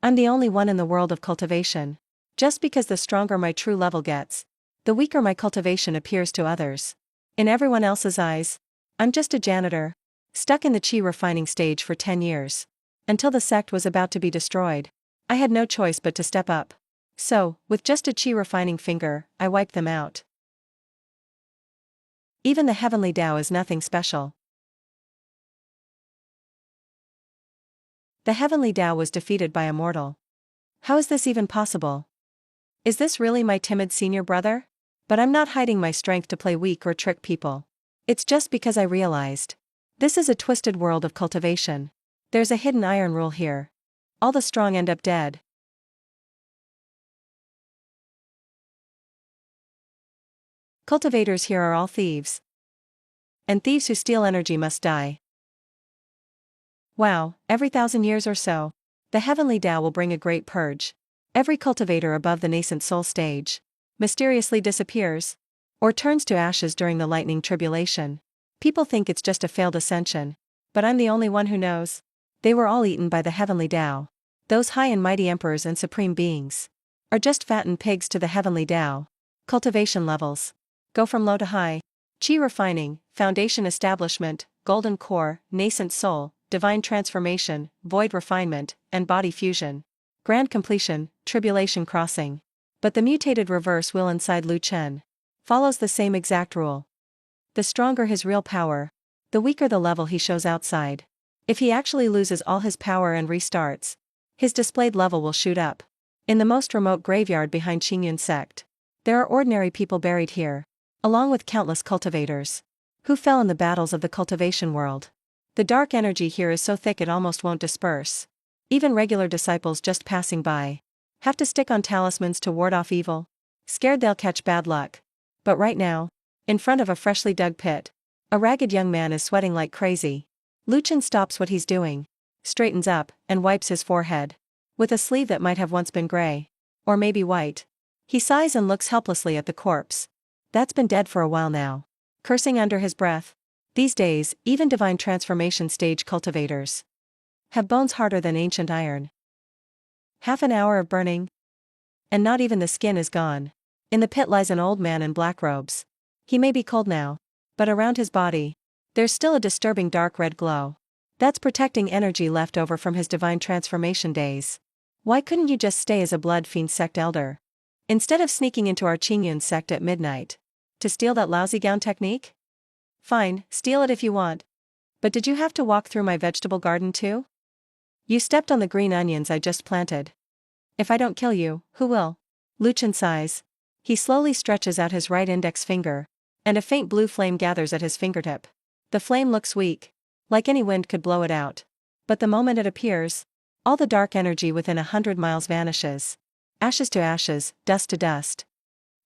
I'm the only one in the world of cultivation. Just because the stronger my true level gets, the weaker my cultivation appears to others. In everyone else's eyes, I'm just a janitor, stuck in the chi refining stage for 10 years. Until the sect was about to be destroyed, I had no choice but to step up. So, with just a chi refining finger, I wiped them out. Even the heavenly Tao is nothing special. The heavenly Tao was defeated by a mortal. How is this even possible? Is this really my timid senior brother? But I'm not hiding my strength to play weak or trick people. It's just because I realized. This is a twisted world of cultivation. There's a hidden iron rule here. All the strong end up dead. Cultivators here are all thieves. And thieves who steal energy must die. Wow, every 1,000 years or so, the heavenly Tao will bring a great purge. Every cultivator above the nascent soul stage mysteriously disappears, or turns to ashes during the lightning tribulation. People think it's just a failed ascension, but I'm the only one who knows. They were all eaten by the heavenly Tao. Those high and mighty emperors and supreme beings are just fattened pigs to the heavenly Tao. Cultivation levels go from low to high. Chi refining, foundation establishment, golden core, nascent soul, divine transformation, void refinement, and body fusion. Grand completion, tribulation crossing. But the mutated reverse will inside Lu Chen follows the same exact rule. The stronger his real power, the weaker the level he shows outside. If he actually loses all his power and restarts, his displayed level will shoot up. In the most remote graveyard behind Qingyun sect, there are ordinary people buried here, along with countless cultivators who fell in the battles of the cultivation world. The dark energy here is so thick it almost won't disperse. Even regular disciples just passing by have to stick on talismans to ward off evil, scared they'll catch bad luck. But right now, in front of a freshly dug pit, a ragged young man is sweating like crazy. Lu Chen stops what he's doing, straightens up, and wipes his forehead with a sleeve that might have once been gray, or maybe white. He sighs and looks helplessly at the corpse. That's been dead for a while now. Cursing under his breath. These days, even divine transformation stage cultivators have bones harder than ancient iron. Half an hour of burning, and not even the skin is gone. In the pit lies an old man in black robes. He may be cold now, but around his body, there's still a disturbing dark red glow. That's protecting energy left over from his divine transformation days. Why couldn't you just stay as a blood fiend sect elder, instead of sneaking into our Qingyun sect at midnight to steal that lousy gown technique? Fine, steal it if you want. But did you have to walk through my vegetable garden too? You stepped on the green onions I just planted. If I don't kill you, who will? Lu Chen sighs. He slowly stretches out his right index finger, and a faint blue flame gathers at his fingertip. The flame looks weak, like any wind could blow it out. But the moment it appears, all the dark energy within 100 miles vanishes. Ashes to ashes, dust to dust.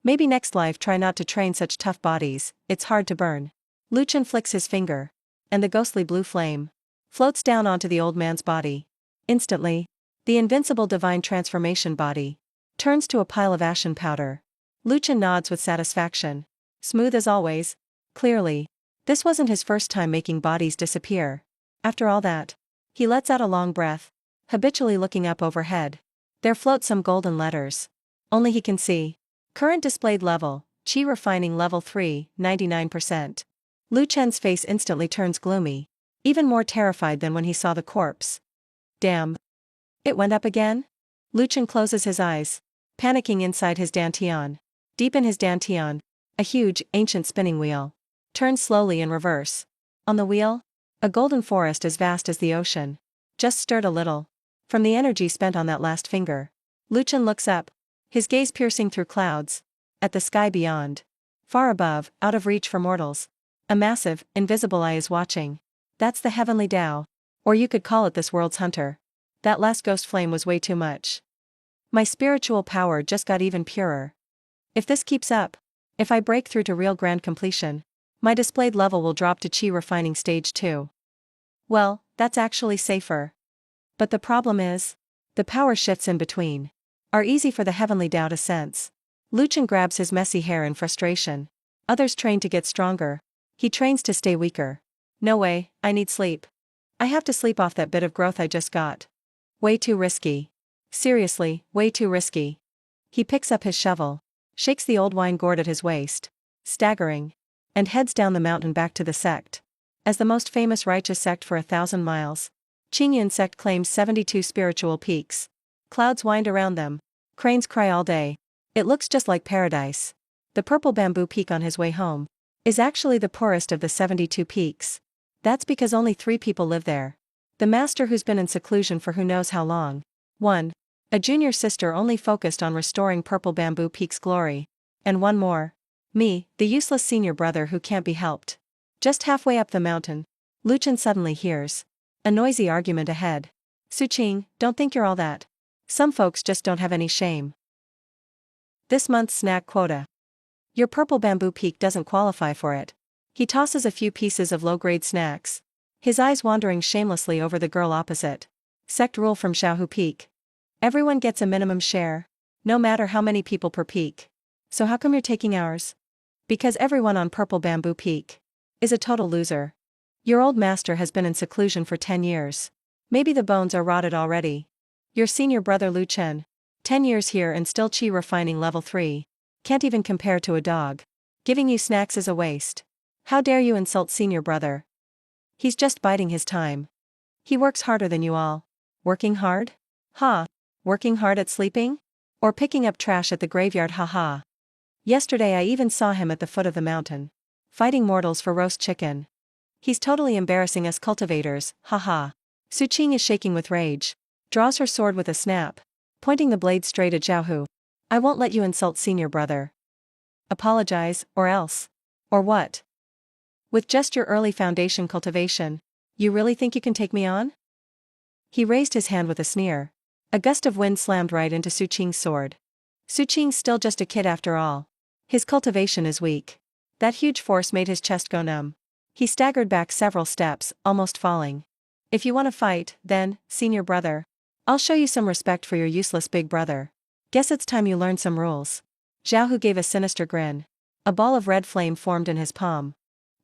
Maybe next life try not to train such tough bodies, it's hard to burn. Lu Chen flicks his finger, and the ghostly blue flame floats down onto the old man's body. Instantly, the invincible divine transformation body turns to a pile of ashen powder. Lu Chen nods with satisfaction. Smooth as always. Clearly, this wasn't his first time making bodies disappear. After all that, he lets out a long breath, habitually looking up overhead. There float some golden letters. Only he can see. Current displayed level, Chi refining level 3, 99%. Lu Chen's face instantly turns gloomy, even more terrified than when he saw the corpse. Damn. It went up again? Lu Chen closes his eyes, panicking inside his dantian. Deep in his dantian, a huge, ancient spinning wheel turns slowly in reverse. On the wheel, a golden forest as vast as the ocean just stirred a little from the energy spent on that last finger. Lu Chen looks up, his gaze piercing through clouds, at the sky beyond. Far above, out of reach for mortals, a massive, invisible eye is watching. That's the heavenly Tao, or you could call it this world's hunter. That last ghost flame was way too much. My spiritual power just got even purer. If this keeps up, if I break through to real grand completion, my displayed level will drop to Chi refining stage 2. Well, that's actually safer. But the problem is, the power shifts in between are easy for the heavenly Tao to sense. Lu Chen grabs his messy hair in frustration. Others train to get stronger. He trains to stay weaker. No way, I need sleep. I have to sleep off that bit of growth I just got. Way too risky. Seriously, way too risky. He picks up his shovel, shakes the old wine gourd at his waist, staggering, and heads down the mountain back to the sect. As the most famous righteous sect for 1,000 miles, Qingyun sect claims 72 spiritual peaks. Clouds wind around them. Cranes cry all day. It looks just like paradise. The purple bamboo peak on his way home is actually the poorest of the 72 peaks. That's because only 3 people live there. The master who's been in seclusion for who knows how long. 1. A junior sister only focused on restoring purple bamboo peak's glory. And 1 more. Me, the useless senior brother who can't be helped. Just halfway up the mountain, Lu Chen suddenly hears a noisy argument ahead. Suqing, don't think you're all that. Some folks just don't have any shame. This month's snack quota. Your purple bamboo peak doesn't qualify for it. He tosses a few pieces of low-grade snacks, his eyes wandering shamelessly over the girl opposite. Sect rule from Xiaohu Peak. Everyone gets a minimum share, no matter how many people per peak. So how come you're taking ours? Because everyone on purple bamboo peak is a total loser. Your old master has been in seclusion for 10 years. Maybe the bones are rotted already. Your senior brother Lu Chen, 10 years here and still chi refining level 3. Can't even compare to a dog. Giving you snacks is a waste. How dare you insult senior brother? He's just biding his time. He works harder than you all. Working hard? Ha! Working hard at sleeping? Or picking up trash at the graveyard, haha. Yesterday I even saw him at the foot of the mountain, fighting mortals for roast chicken. He's totally embarrassing us cultivators, haha. Suqing is shaking with rage, draws her sword with a snap, pointing the blade straight at Xiaohu. I won't let you insult senior brother. Apologize, or else. Or what? With just your early foundation cultivation, you really think you can take me on? He raised his hand with a sneer. A gust of wind slammed right into Suqing's sword. Suqing's still just a kid after all. His cultivation is weak. That huge force made his chest go numb. He staggered back several steps, almost falling. If you want to fight, then, senior brother, I'll show you some respect for your useless big brother. Guess it's time you learned some rules. Xiaohu gave a sinister grin. A ball of red flame formed in his palm.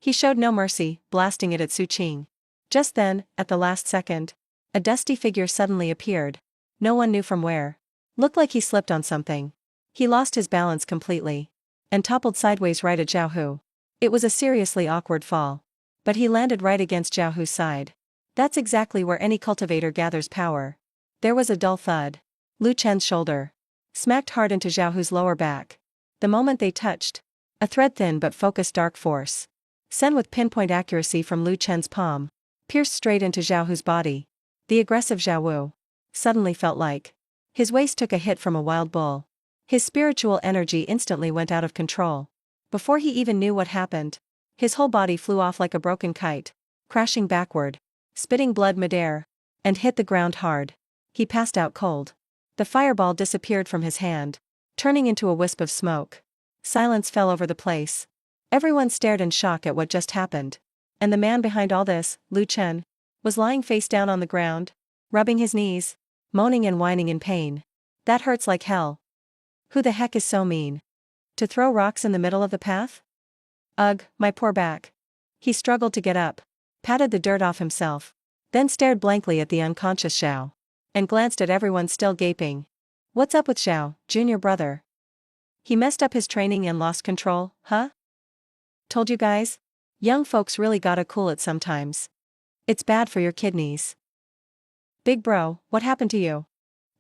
He showed no mercy, blasting it at Suqing. Just then, at the last second, a dusty figure suddenly appeared. No one knew from where. Looked like he slipped on something. He lost his balance completely and toppled sideways right at Xiaohu. It was a seriously awkward fall. But he landed right against Xiaohu's side. That's exactly where any cultivator gathers power. There was a dull thud. Lu Chen's shoulder smacked hard into Xiaohu's lower back. The moment they touched, a thread-thin but focused dark force, sent with pinpoint accuracy from Lu Chen's palm, pierced straight into Xiaohu's body. The aggressive Xiaohu suddenly felt like his waist took a hit from a wild bull. His spiritual energy instantly went out of control. Before he even knew what happened, his whole body flew off like a broken kite, crashing backward, spitting blood midair, and hit the ground hard. He passed out cold. The fireball disappeared from his hand, turning into a wisp of smoke. Silence fell over the place. Everyone stared in shock at what just happened. And the man behind all this, Lu Chen, was lying face down on the ground, rubbing his knees, moaning and whining in pain. That hurts like hell. Who the heck is so mean? To throw rocks in the middle of the path? Ugh, my poor back. He struggled to get up, patted the dirt off himself, then stared blankly at the unconscious Xiao, and glanced at everyone still gaping. What's up with Xiao, junior brother? He messed up his training and lost control, huh? Told you guys? Young folks really gotta cool it sometimes. It's bad for your kidneys. Big bro, what happened to you?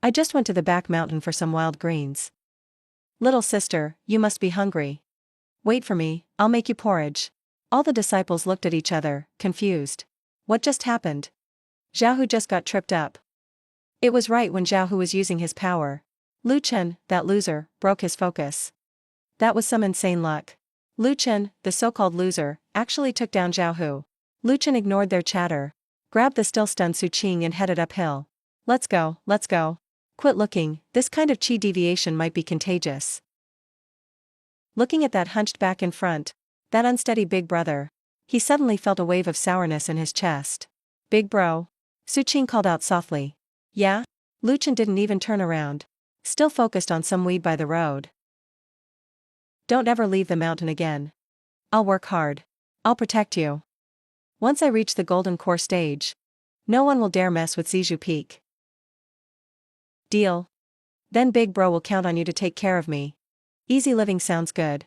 I just went to the back mountain for some wild greens. Little sister, you must be hungry. Wait for me, I'll make you porridge. All the disciples looked at each other, confused. What just happened? Xiaohu just got tripped up. It was right when Xiaohu was using his power. Lu Chen, that loser, broke his focus. That was some insane luck. Lu Chen, the so-called loser, actually took down Xiaohu. Lu Chen ignored their chatter, grabbed the still stunned Suqing and headed uphill. Let's go, let's go. Quit looking, this kind of chi deviation might be contagious. Looking at that hunched back in front, that unsteady big brother, he suddenly felt a wave of sourness in his chest. Big bro? Suqing called out softly. Yeah? Lu Chen didn't even turn around, still focused on some weed by the road. Don't ever leave the mountain again. I'll work hard. I'll protect you. Once I reach the golden core stage, no one will dare mess with Zizhu Peak. Deal. Then Big Bro will count on you to take care of me. Easy living sounds good.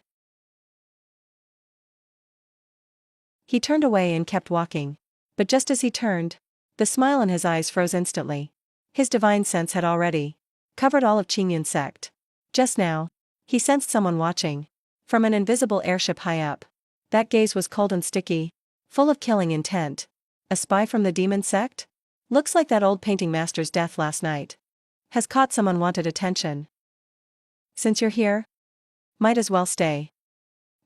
He turned away and kept walking. But just as he turned, the smile in his eyes froze instantly. His divine sense had already covered all of Qingyun sect. Just now, he sensed someone watching. From an invisible airship high up. That gaze was cold and sticky, full of killing intent. A spy from the demon sect? Looks like that old painting master's death last night has caught some unwanted attention. Since you're here, might as well stay.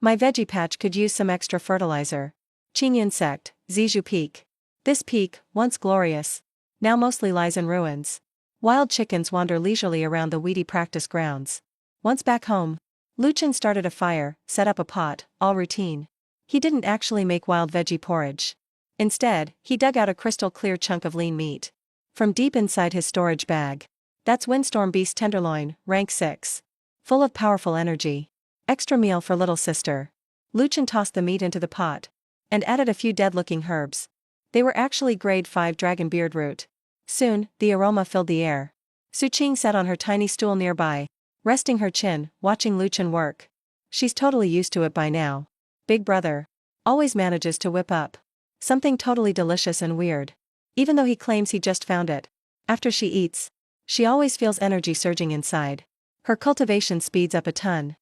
My veggie patch could use some extra fertilizer. Qingyun sect, Zizhu Peak. This peak, once glorious, now mostly lies in ruins. Wild chickens wander leisurely around the weedy practice grounds. Once back home, Luchan started a fire, set up a pot, all routine. He didn't actually make wild veggie porridge. Instead, he dug out a crystal-clear chunk of lean meat from deep inside his storage bag. That's Windstorm Beast Tenderloin, rank 6. Full of powerful energy. Extra meal for little sister. Luchan tossed the meat into the pot and added a few dead-looking herbs. They were actually grade 5 dragon beard root. Soon, the aroma filled the air. Su Qing sat on her tiny stool nearby, resting her chin, watching Luchan work. She's totally used to it by now. Big brother always manages to whip up something totally delicious and weird. Even though he claims he just found it. After she eats, she always feels energy surging inside. Her cultivation speeds up a ton.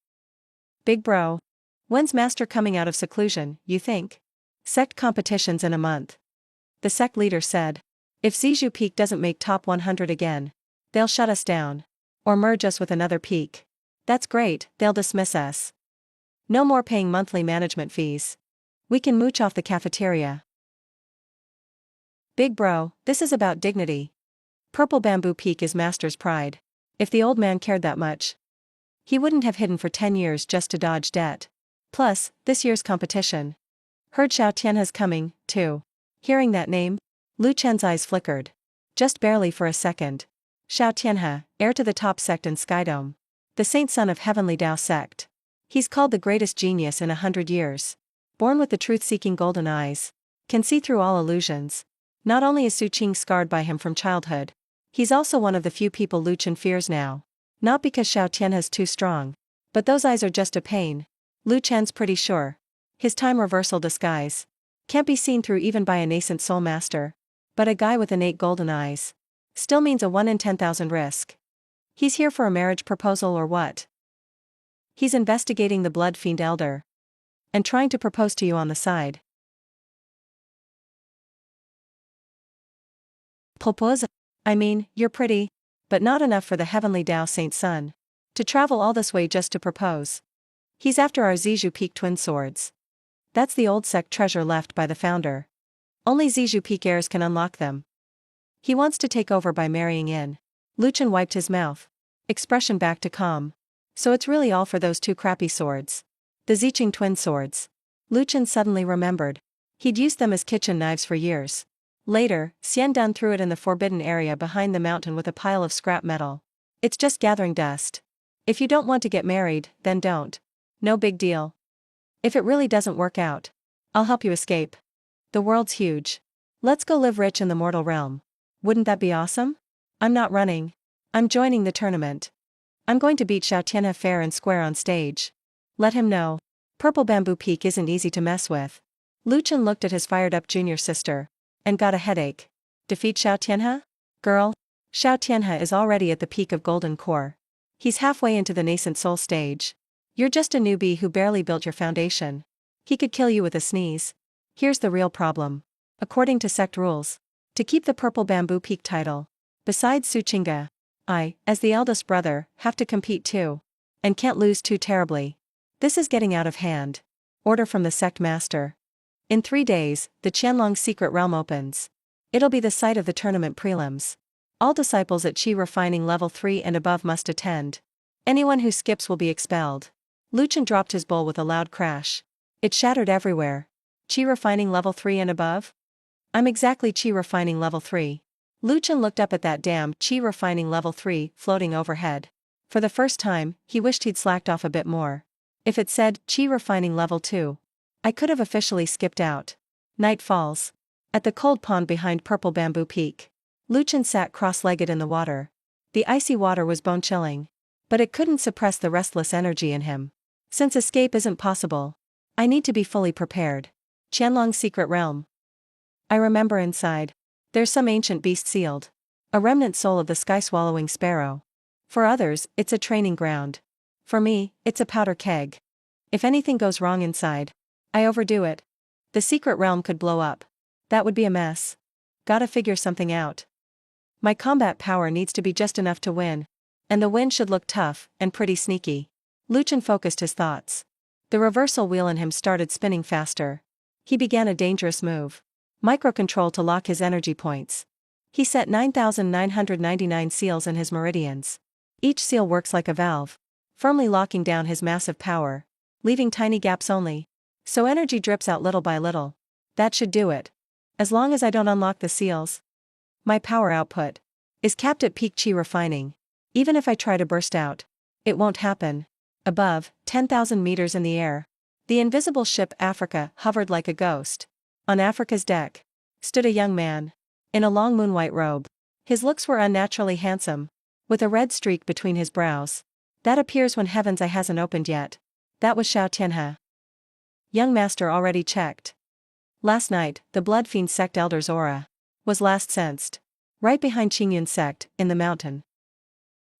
Big bro. When's master coming out of seclusion, you think? Sect competitions in a month. The sect leader said. If Zizhu Peak doesn't make top 100 again, they'll shut us down. Or merge us with another peak. That's great, they'll dismiss us. No more paying monthly management fees. We can mooch off the cafeteria. Big bro, this is about dignity. Purple Bamboo Peak is master's pride. If the old man cared that much, he wouldn't have hidden for 10 years just to dodge debt. Plus, this year's competition. Heard Xiao Tianhe's coming, too. Hearing that name, Lu Chen's eyes flickered. Just barely for a second. Xiao Tianhe, heir to the top sect in Skydome. The saint son of Heavenly Dao sect. He's called the greatest genius in 100 years. Born with the truth-seeking golden eyes. Can see through all illusions. Not only is Su Qing scarred by him from childhood, he's also one of the few people Luchan fears now. Not because Xiao Tianhe's too strong, but those eyes are just a pain. Lu Chen's pretty sure. His time reversal disguise can't be seen through even by a nascent soul master. But a guy with innate golden eyes still means a 1 in 10,000 risk. He's here for a marriage proposal or what? He's investigating the blood fiend elder and trying to propose to you on the side. Propose? I mean, you're pretty, but not enough for the Heavenly Dao Saint's son to travel all this way just to propose. He's after our Zizhu Peak twin swords. That's the old sect treasure left by the founder. Only Zizhu Peak heirs can unlock them. He wants to take over by marrying in. Luchan wiped his mouth. Expression back to calm. So it's really all for those 2 crappy swords. The Ziqing twin swords. Luchan suddenly remembered. He'd used them as kitchen knives for years. Later, Xian Dun threw it in the forbidden area behind the mountain with a pile of scrap metal. It's just gathering dust. If you don't want to get married, then don't. No big deal. If it really doesn't work out, I'll help you escape. The world's huge. Let's go live rich in the mortal realm. Wouldn't that be awesome? I'm not running. I'm joining the tournament. I'm going to beat Xiao Tianhe fair and square on stage. Let him know. Purple Bamboo Peak isn't easy to mess with. Luchan looked at his fired-up junior sister and got a headache. Defeat Xiao Tianhe? Girl, Xiao Tianhe is already at the peak of Golden Core. He's halfway into the nascent soul stage. You're just a newbie who barely built your foundation. He could kill you with a sneeze. Here's the real problem. According to sect rules, to keep the Purple Bamboo Peak title, besides Su Qingge, I, as the eldest brother, have to compete too. And can't lose too terribly. This is getting out of hand. Order from the sect master. In 3 days, the Qianlong Secret Realm opens. It'll be the site of the tournament prelims. All disciples at Qi Refining Level 3 and above must attend. Anyone who skips will be expelled. Luchan dropped his bowl with a loud crash. It shattered everywhere. Qi Refining Level 3 and above? I'm exactly Qi Refining Level 3. Luchan looked up at that damn Qi Refining Level 3 floating overhead. For the first time, he wished he'd slacked off a bit more. If it said Qi Refining Level 2, I could have officially skipped out. Night falls. At the cold pond behind Purple Bamboo Peak, Luchan sat cross-legged in the water. The icy water was bone-chilling. But it couldn't suppress the restless energy in him. Since escape isn't possible, I need to be fully prepared. Qianlong's secret realm. I remember inside. There's some ancient beast sealed. A remnant soul of the sky-swallowing sparrow. For others, it's a training ground. For me, it's a powder keg. If anything goes wrong inside, I overdo it. The secret realm could blow up. That would be a mess. Gotta figure something out. My combat power needs to be just enough to win. And the win should look tough and pretty sneaky. Lu Chen focused his thoughts. The reversal wheel in him started spinning faster. He began a dangerous move. Microcontrol to lock his energy points. He set 9,999 seals in his meridians. Each seal works like a valve, firmly locking down his massive power, leaving tiny gaps only. So energy drips out little by little. That should do it. As long as I don't unlock the seals. My power output is capped at peak chi refining. Even if I try to burst out, it won't happen. Above, 10,000 meters in the air, the invisible ship Africa hovered like a ghost. On Africa's deck stood a young man in a long moon-white robe. His looks were unnaturally handsome, with a red streak between his brows. That appears when Heaven's Eye hasn't opened yet. That was Xiao Tianhe. Young master already checked. Last night, the Blood Fiend sect elder's aura was last sensed, right behind Qingyun's sect, in the mountain.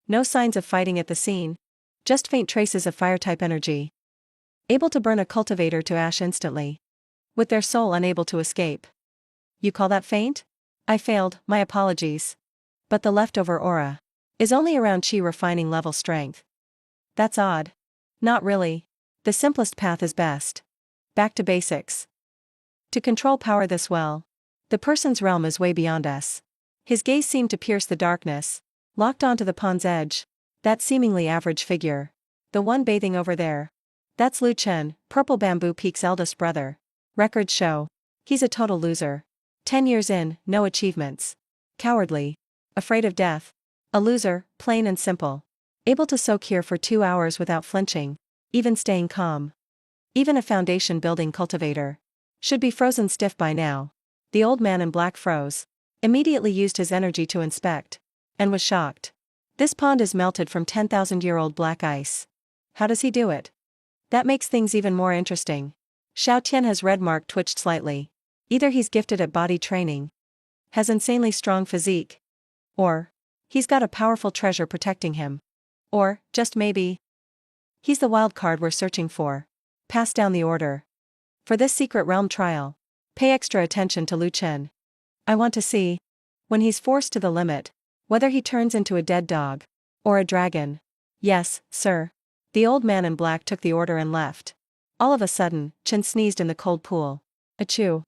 No signs of fighting at the scene. Just faint traces of fire-type energy. Able to burn a cultivator to ash instantly. With their soul unable to escape. You call that faint? I failed, my apologies. But the leftover aura is only around chi refining level strength. That's odd. Not really. The simplest path is best. Back to basics. To control power this well, the person's realm is way beyond us. His gaze seemed to pierce the darkness. Locked onto the pond's edge. That seemingly average figure. The one bathing over there. That's Lu Chen, Purple Bamboo Peak's eldest brother. Records show. He's a total loser. 10 years in, no achievements. Cowardly. Afraid of death. A loser, plain and simple. Able to soak here for 2 hours without flinching. Even staying calm. Even a foundation building cultivator should be frozen stiff by now. The old man in black froze. Immediately used his energy to inspect. And was shocked. This pond is melted from 10,000-year-old black ice. How does he do it? That makes things even more interesting. Xiao Tianhe's red mark twitched slightly. Either he's gifted at body training, has insanely strong physique, or he's got a powerful treasure protecting him. Or, just maybe, he's the wild card we're searching for. Pass down the order. For this secret realm trial, pay extra attention to Lu Chen. I want to see, when he's forced to the limit, whether he turns into a dead dog or a dragon. Yes, sir. The old man in black took the order and left. All of a sudden, Chen sneezed in the cold pool. Achoo.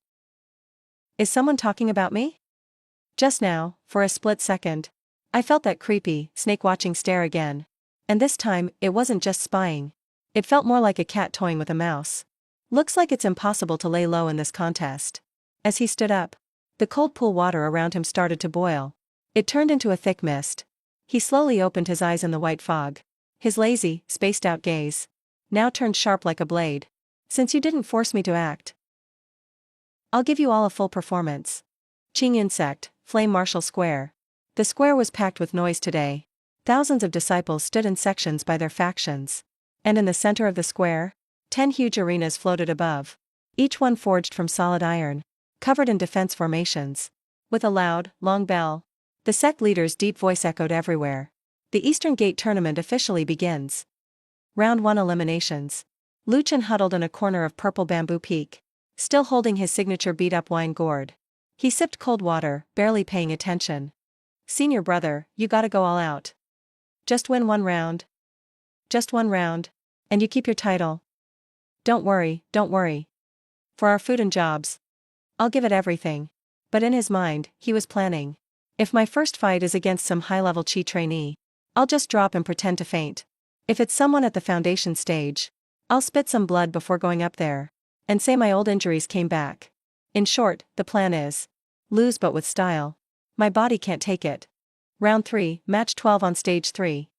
Is someone talking about me? Just now, for a split second, I felt that creepy, snake-watching stare again. And this time, it wasn't just spying. It felt more like a cat toying with a mouse. Looks like it's impossible to lay low in this contest. As he stood up, the cold pool water around him started to boil. It turned into a thick mist. He slowly opened his eyes in the white fog. His lazy, spaced-out gaze now turned sharp like a blade. Since you didn't force me to act, I'll give you all a full performance. Qingyun Sect, Flame Marshal Square. The square was packed with noise today. Thousands of disciples stood in sections by their factions. And in the center of the square, 10 huge arenas floated above. Each one forged from solid iron, covered in defense formations. With a loud, long bell, the sect leader's deep voice echoed everywhere. The Eastern Gate tournament officially begins. Round 1 eliminations. Lu Chen huddled in a corner of Purple Bamboo Peak, still holding his signature beat-up wine gourd. He sipped cold water, barely paying attention. Senior brother, you gotta go all out. Just win one round. Just one round. And you keep your title. Don't worry, don't worry. For our food and jobs, I'll give it everything. But in his mind, he was planning. If my first fight is against some high-level chi trainee, I'll just drop and pretend to faint. If it's someone at the foundation stage, I'll spit some blood before going up there, and say my old injuries came back. In short, the plan is lose but with style. My body can't take it. Round 3, match 12 on stage 3.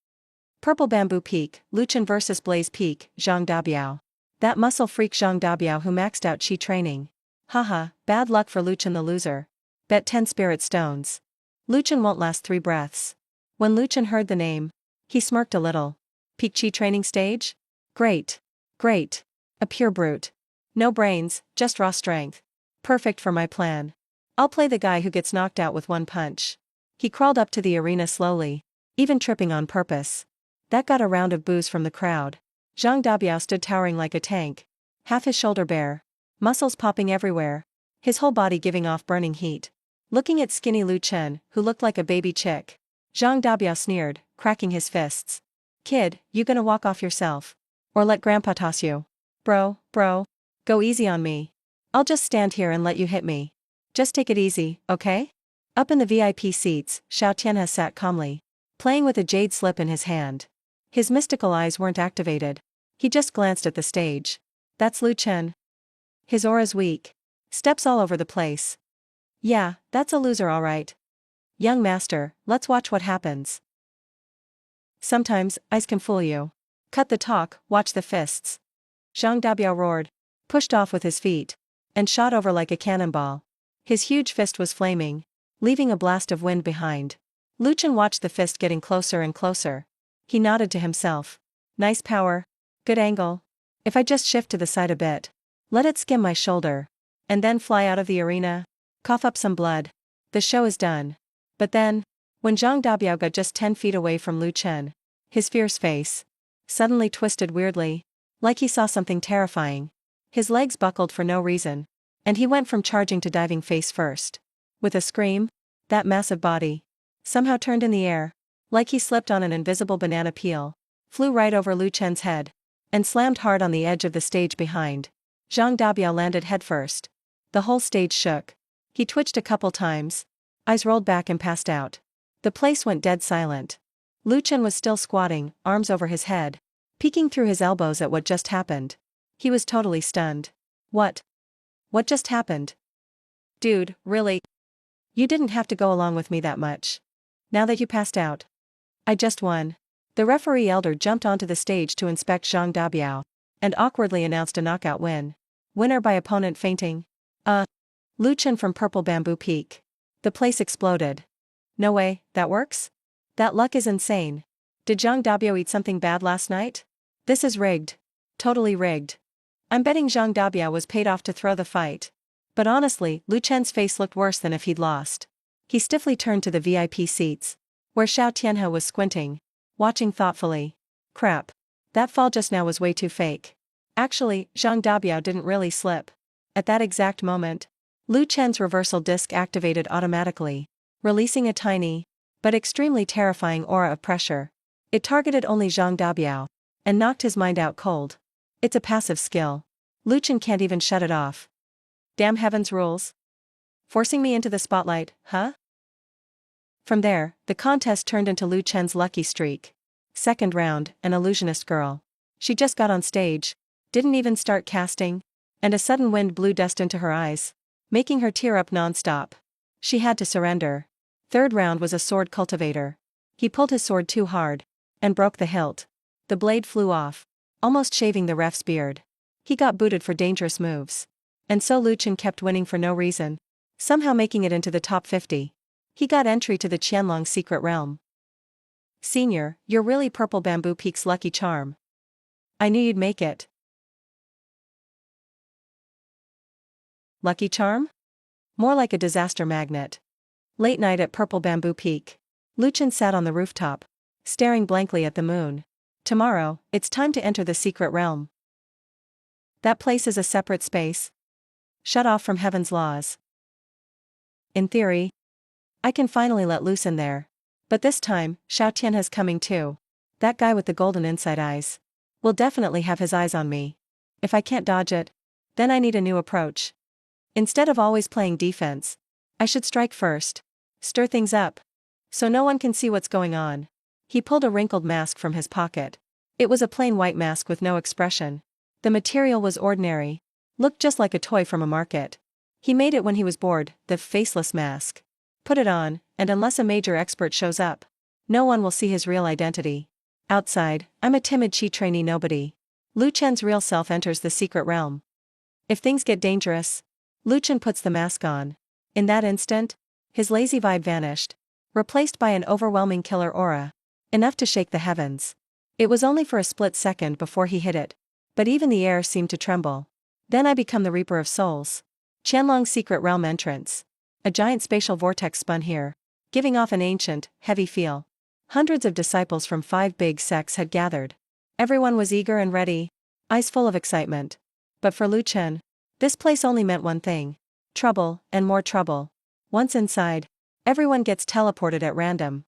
Purple Bamboo Peak, Lu Chen vs Blaze Peak, Zhang Dabiao. That muscle freak Zhang Dabiao who maxed out chi training. Haha, bad luck for Lu Chen the loser. Bet 10 spirit stones. Lu Chen won't last 3 breaths. When Lu Chen heard the name, he smirked a little. Peak Chi training stage? Great. Great. A pure brute. No brains, just raw strength. Perfect for my plan. I'll play the guy who gets knocked out with one punch. He crawled up to the arena slowly, even tripping on purpose. That got a round of boos from the crowd. Zhang Dabiao stood towering like a tank, half his shoulder bare, muscles popping everywhere, his whole body giving off burning heat. Looking at skinny Lu Chen, who looked like a baby chick, Zhang Dabiao sneered, cracking his fists. Kid, you gonna walk off yourself? Or let Grandpa toss you? Bro, go easy on me. I'll just stand here and let you hit me. Just take it easy, okay? Up in the VIP seats, Xiao Tianhe sat calmly, playing with a jade slip in his hand. His mystical eyes weren't activated. He just glanced at the stage. That's Lu Chen. His aura's weak. Steps all over the place. Yeah, that's a loser alright. Young master, let's watch what happens. Sometimes, eyes can fool you. Cut the talk, watch the fists. Zhang Dabiao roared, pushed off with his feet, and shot over like a cannonball. His huge fist was flaming, leaving a blast of wind behind. Lu Chen watched the fist getting closer and closer. He nodded to himself. Nice power. Good angle. If I just shift to the side a bit, let it skim my shoulder, and then fly out of the arena, cough up some blood, the show is done. But then, when Zhang Dabiao got just 10 feet away from Lu Chen, his fierce face suddenly twisted weirdly, like he saw something terrifying. His legs buckled for no reason, and he went from charging to diving face first. With a scream, that massive body somehow turned in the air, like he slipped on an invisible banana peel, flew right over Lu Chen's head, and slammed hard on the edge of the stage behind. Zhang Dabiao landed headfirst. The whole stage shook. He twitched a couple times, eyes rolled back and passed out. The place went dead silent. Lu Chen was still squatting, arms over his head, peeking through his elbows at what just happened. He was totally stunned. What? What just happened? Dude, really? You didn't have to go along with me that much. Now that you passed out. I just won. The referee elder jumped onto the stage to inspect Zhang Dabiao, and awkwardly announced a knockout win. Winner by opponent fainting. Lu Chen from Purple Bamboo Peak. The place exploded. No way, that works? That luck is insane. Did Zhang Dabiao eat something bad last night? This is rigged. Totally rigged. I'm betting Zhang Dabiao was paid off to throw the fight. But honestly, Lu Chen's face looked worse than if he'd lost. He stiffly turned to the VIP seats, where Xiao Tianhe was squinting, watching thoughtfully. Crap. That fall just now was way too fake. Actually, Zhang Dabiao didn't really slip. At that exact moment, Lu Chen's reversal disc activated automatically, releasing a tiny, but extremely terrifying aura of pressure. It targeted only Zhang Dabiao, and knocked his mind out cold. It's a passive skill. Lu Chen can't even shut it off. Damn heaven's rules. Forcing me into the spotlight, huh? From there, the contest turned into Lu Chen's lucky streak. Second round, an illusionist girl. She just got on stage, didn't even start casting, and a sudden wind blew dust into her eyes, making her tear up non-stop. She had to surrender. Third round was a sword cultivator. He pulled his sword too hard, and broke the hilt. The blade flew off, almost shaving the ref's beard. He got booted for dangerous moves. And so Lu Chen kept winning for no reason, somehow making it into the top 50. He got entry to the Qianlong secret realm. Senior, you're really Purple Bamboo Peak's lucky charm. I knew you'd make it. Lucky charm? More like a disaster magnet. Late night at Purple Bamboo Peak. Lu Chen sat on the rooftop, staring blankly at the moon. Tomorrow, it's time to enter the secret realm. That place is a separate space, shut off from heaven's laws. In theory, I can finally let loose in there. But this time, Xiao Tianhe's coming too. That guy with the golden inside eyes will definitely have his eyes on me. If I can't dodge it, then I need a new approach. Instead of always playing defense, I should strike first, stir things up, so no one can see what's going on. He pulled a wrinkled mask from his pocket. It was a plain white mask with no expression. The material was ordinary, looked just like a toy from a market. He made it when he was bored, the faceless mask. Put it on, and unless a major expert shows up, no one will see his real identity. Outside, I'm a timid Qi trainee nobody. Lu Chen's real self enters the secret realm. If things get dangerous, Lu Chen puts the mask on. In that instant, his lazy vibe vanished, replaced by an overwhelming killer aura. Enough to shake the heavens. It was only for a split second before he hit it. But even the air seemed to tremble. Then I become the Reaper of Souls. Qianlong's secret realm entrance. A giant spatial vortex spun here, giving off an ancient, heavy feel. Hundreds of disciples from 5 big sects had gathered. Everyone was eager and ready, eyes full of excitement. But for Lu Chen, this place only meant one thing. Trouble, and more trouble. Once inside, everyone gets teleported at random.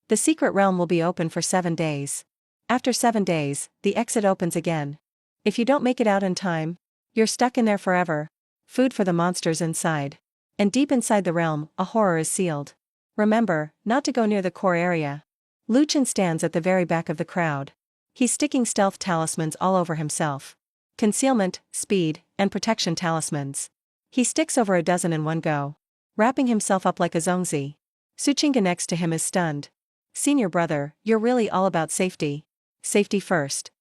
The secret realm will be open for 7 days. After 7 days, the exit opens again. If you don't make it out in time, you're stuck in there forever. Food for the monsters inside. And deep inside the realm, a horror is sealed. Remember, not to go near the core area. Lu Chen stands at the very back of the crowd. He's sticking stealth talismans all over himself. Concealment, speed, and protection talismans. He sticks over a dozen in one go, wrapping himself up like a zongzi. Suchinga next to him is stunned. Senior brother, you're really all about safety. Safety first.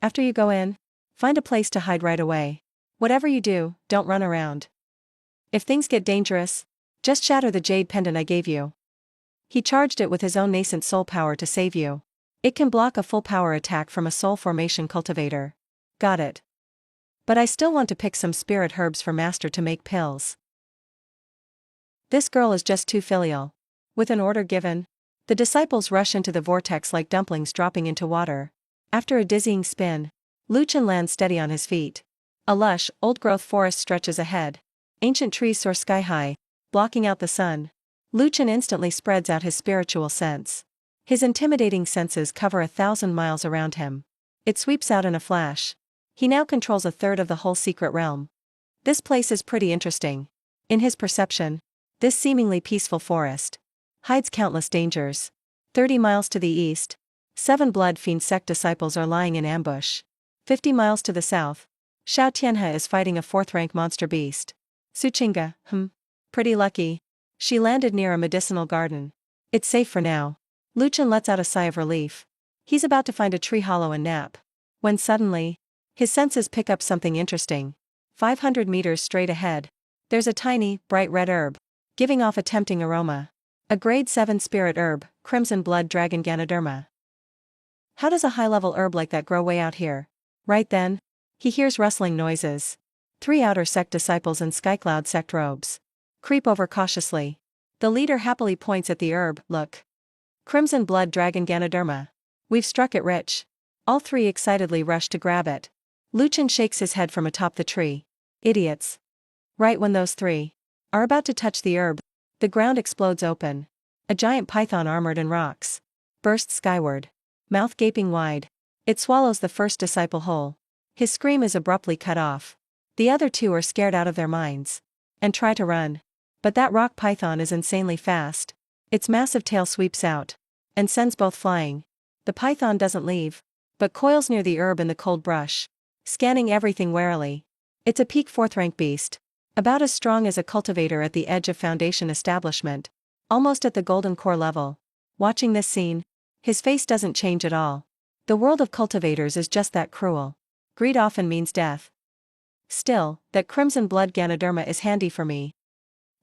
After you go in, find a place to hide right away. Whatever you do, don't run around. If things get dangerous, just shatter the jade pendant I gave you. He charged it with his own nascent soul power to save you. It can block a full power attack from a soul formation cultivator. Got it. But I still want to pick some spirit herbs for Master to make pills. This girl is just too filial. With an order given, the disciples rush into the vortex like dumplings dropping into water. After a dizzying spin, Lu Chen lands steady on his feet. A lush, old-growth forest stretches ahead. Ancient trees soar sky-high, blocking out the sun. Lu Chen instantly spreads out his spiritual sense. His intimidating senses cover 1,000 miles around him. It sweeps out in a flash. He now controls 1/3 of the whole secret realm. This place is pretty interesting. In his perception, this seemingly peaceful forest hides countless dangers. 30 miles to the east, 7 blood fiend sect disciples are lying in ambush. 50 miles to the south, Xiao Tianhe is fighting a 4th-rank monster beast. Suchinga, pretty lucky. She landed near a medicinal garden. It's safe for now. Lu Chen lets out a sigh of relief. He's about to find a tree hollow and nap. When suddenly, his senses pick up something interesting. 500 meters straight ahead, there's a tiny, bright red herb, giving off a tempting aroma. A grade 7 spirit herb, Crimson Blood Dragon Ganoderma. How does a high-level herb like that grow way out here? Right then, he hears rustling noises. 3 outer sect disciples in Skycloud sect robes creep over cautiously. The leader happily points at the herb. Look. Crimson Blood Dragon Ganoderma. We've struck it rich. All 3 excitedly rush to grab it. Lu Chen shakes his head from atop the tree. Idiots. Right when those 3 are about to touch the herb, the ground explodes open. A giant python armored in rocks bursts skyward, mouth gaping wide. It swallows the first disciple whole. His scream is abruptly cut off. The other 2 are scared out of their minds and try to run. But that rock python is insanely fast. Its massive tail sweeps out and sends both flying. The python doesn't leave, but coils near the herb in the cold brush, scanning everything warily. It's a peak 4th-rank beast, about as strong as a cultivator at the edge of Foundation establishment, almost at the golden core level. Watching this scene, his face doesn't change at all. The world of cultivators is just that cruel. Greed often means death. Still, that Crimson Blood Ganoderma is handy for me.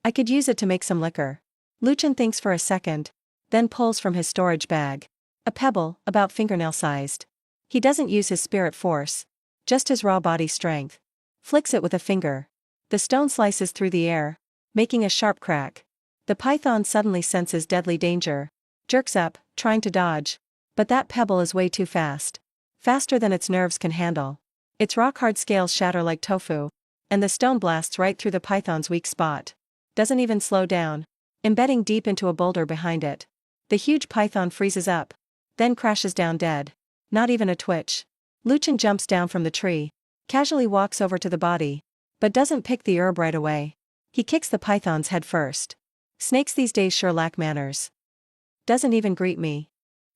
I could use it to make some liquor. Lu Chen thinks for a second, then pulls from his storage bag a pebble, about fingernail-sized. He doesn't use his spirit force, just his raw body strength. Flicks it with a finger. The stone slices through the air, making a sharp crack. The python suddenly senses deadly danger, jerks up, trying to dodge. But that pebble is way too fast. Faster than its nerves can handle. Its rock-hard scales shatter like tofu, and the stone blasts right through the python's weak spot. Doesn't even slow down, embedding deep into a boulder behind it. The huge python freezes up, then crashes down dead. Not even a twitch. Lu Chen jumps down from the tree, casually walks over to the body, but doesn't pick the herb right away. He kicks the python's head first. Snakes these days sure lack manners. Doesn't even greet me.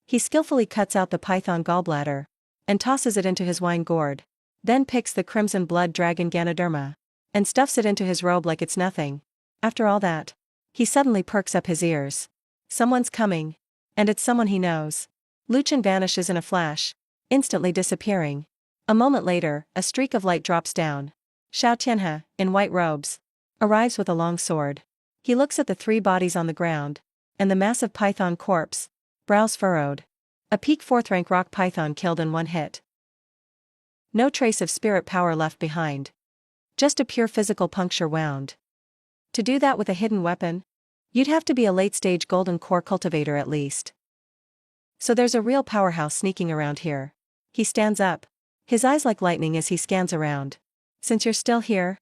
He skillfully cuts out the python gallbladder and tosses it into his wine gourd, then picks the Crimson Blood Dragon Ganoderma and stuffs it into his robe like it's nothing. After all that, he suddenly perks up his ears. Someone's coming, and it's someone he knows. Lu Chen vanishes in a flash, instantly disappearing. A moment later, a streak of light drops down. Xiao Tianhe, in white robes, arrives with a long sword. He looks at the 3 bodies on the ground, and the massive python corpse, brows furrowed. A peak 4th rank rock python killed in one hit. No trace of spirit power left behind. Just a pure physical puncture wound. To do that with a hidden weapon? You'd have to be a late-stage golden core cultivator at least. So there's a real powerhouse sneaking around here. He stands up. His eyes like lightning as he scans around. Since you're still here,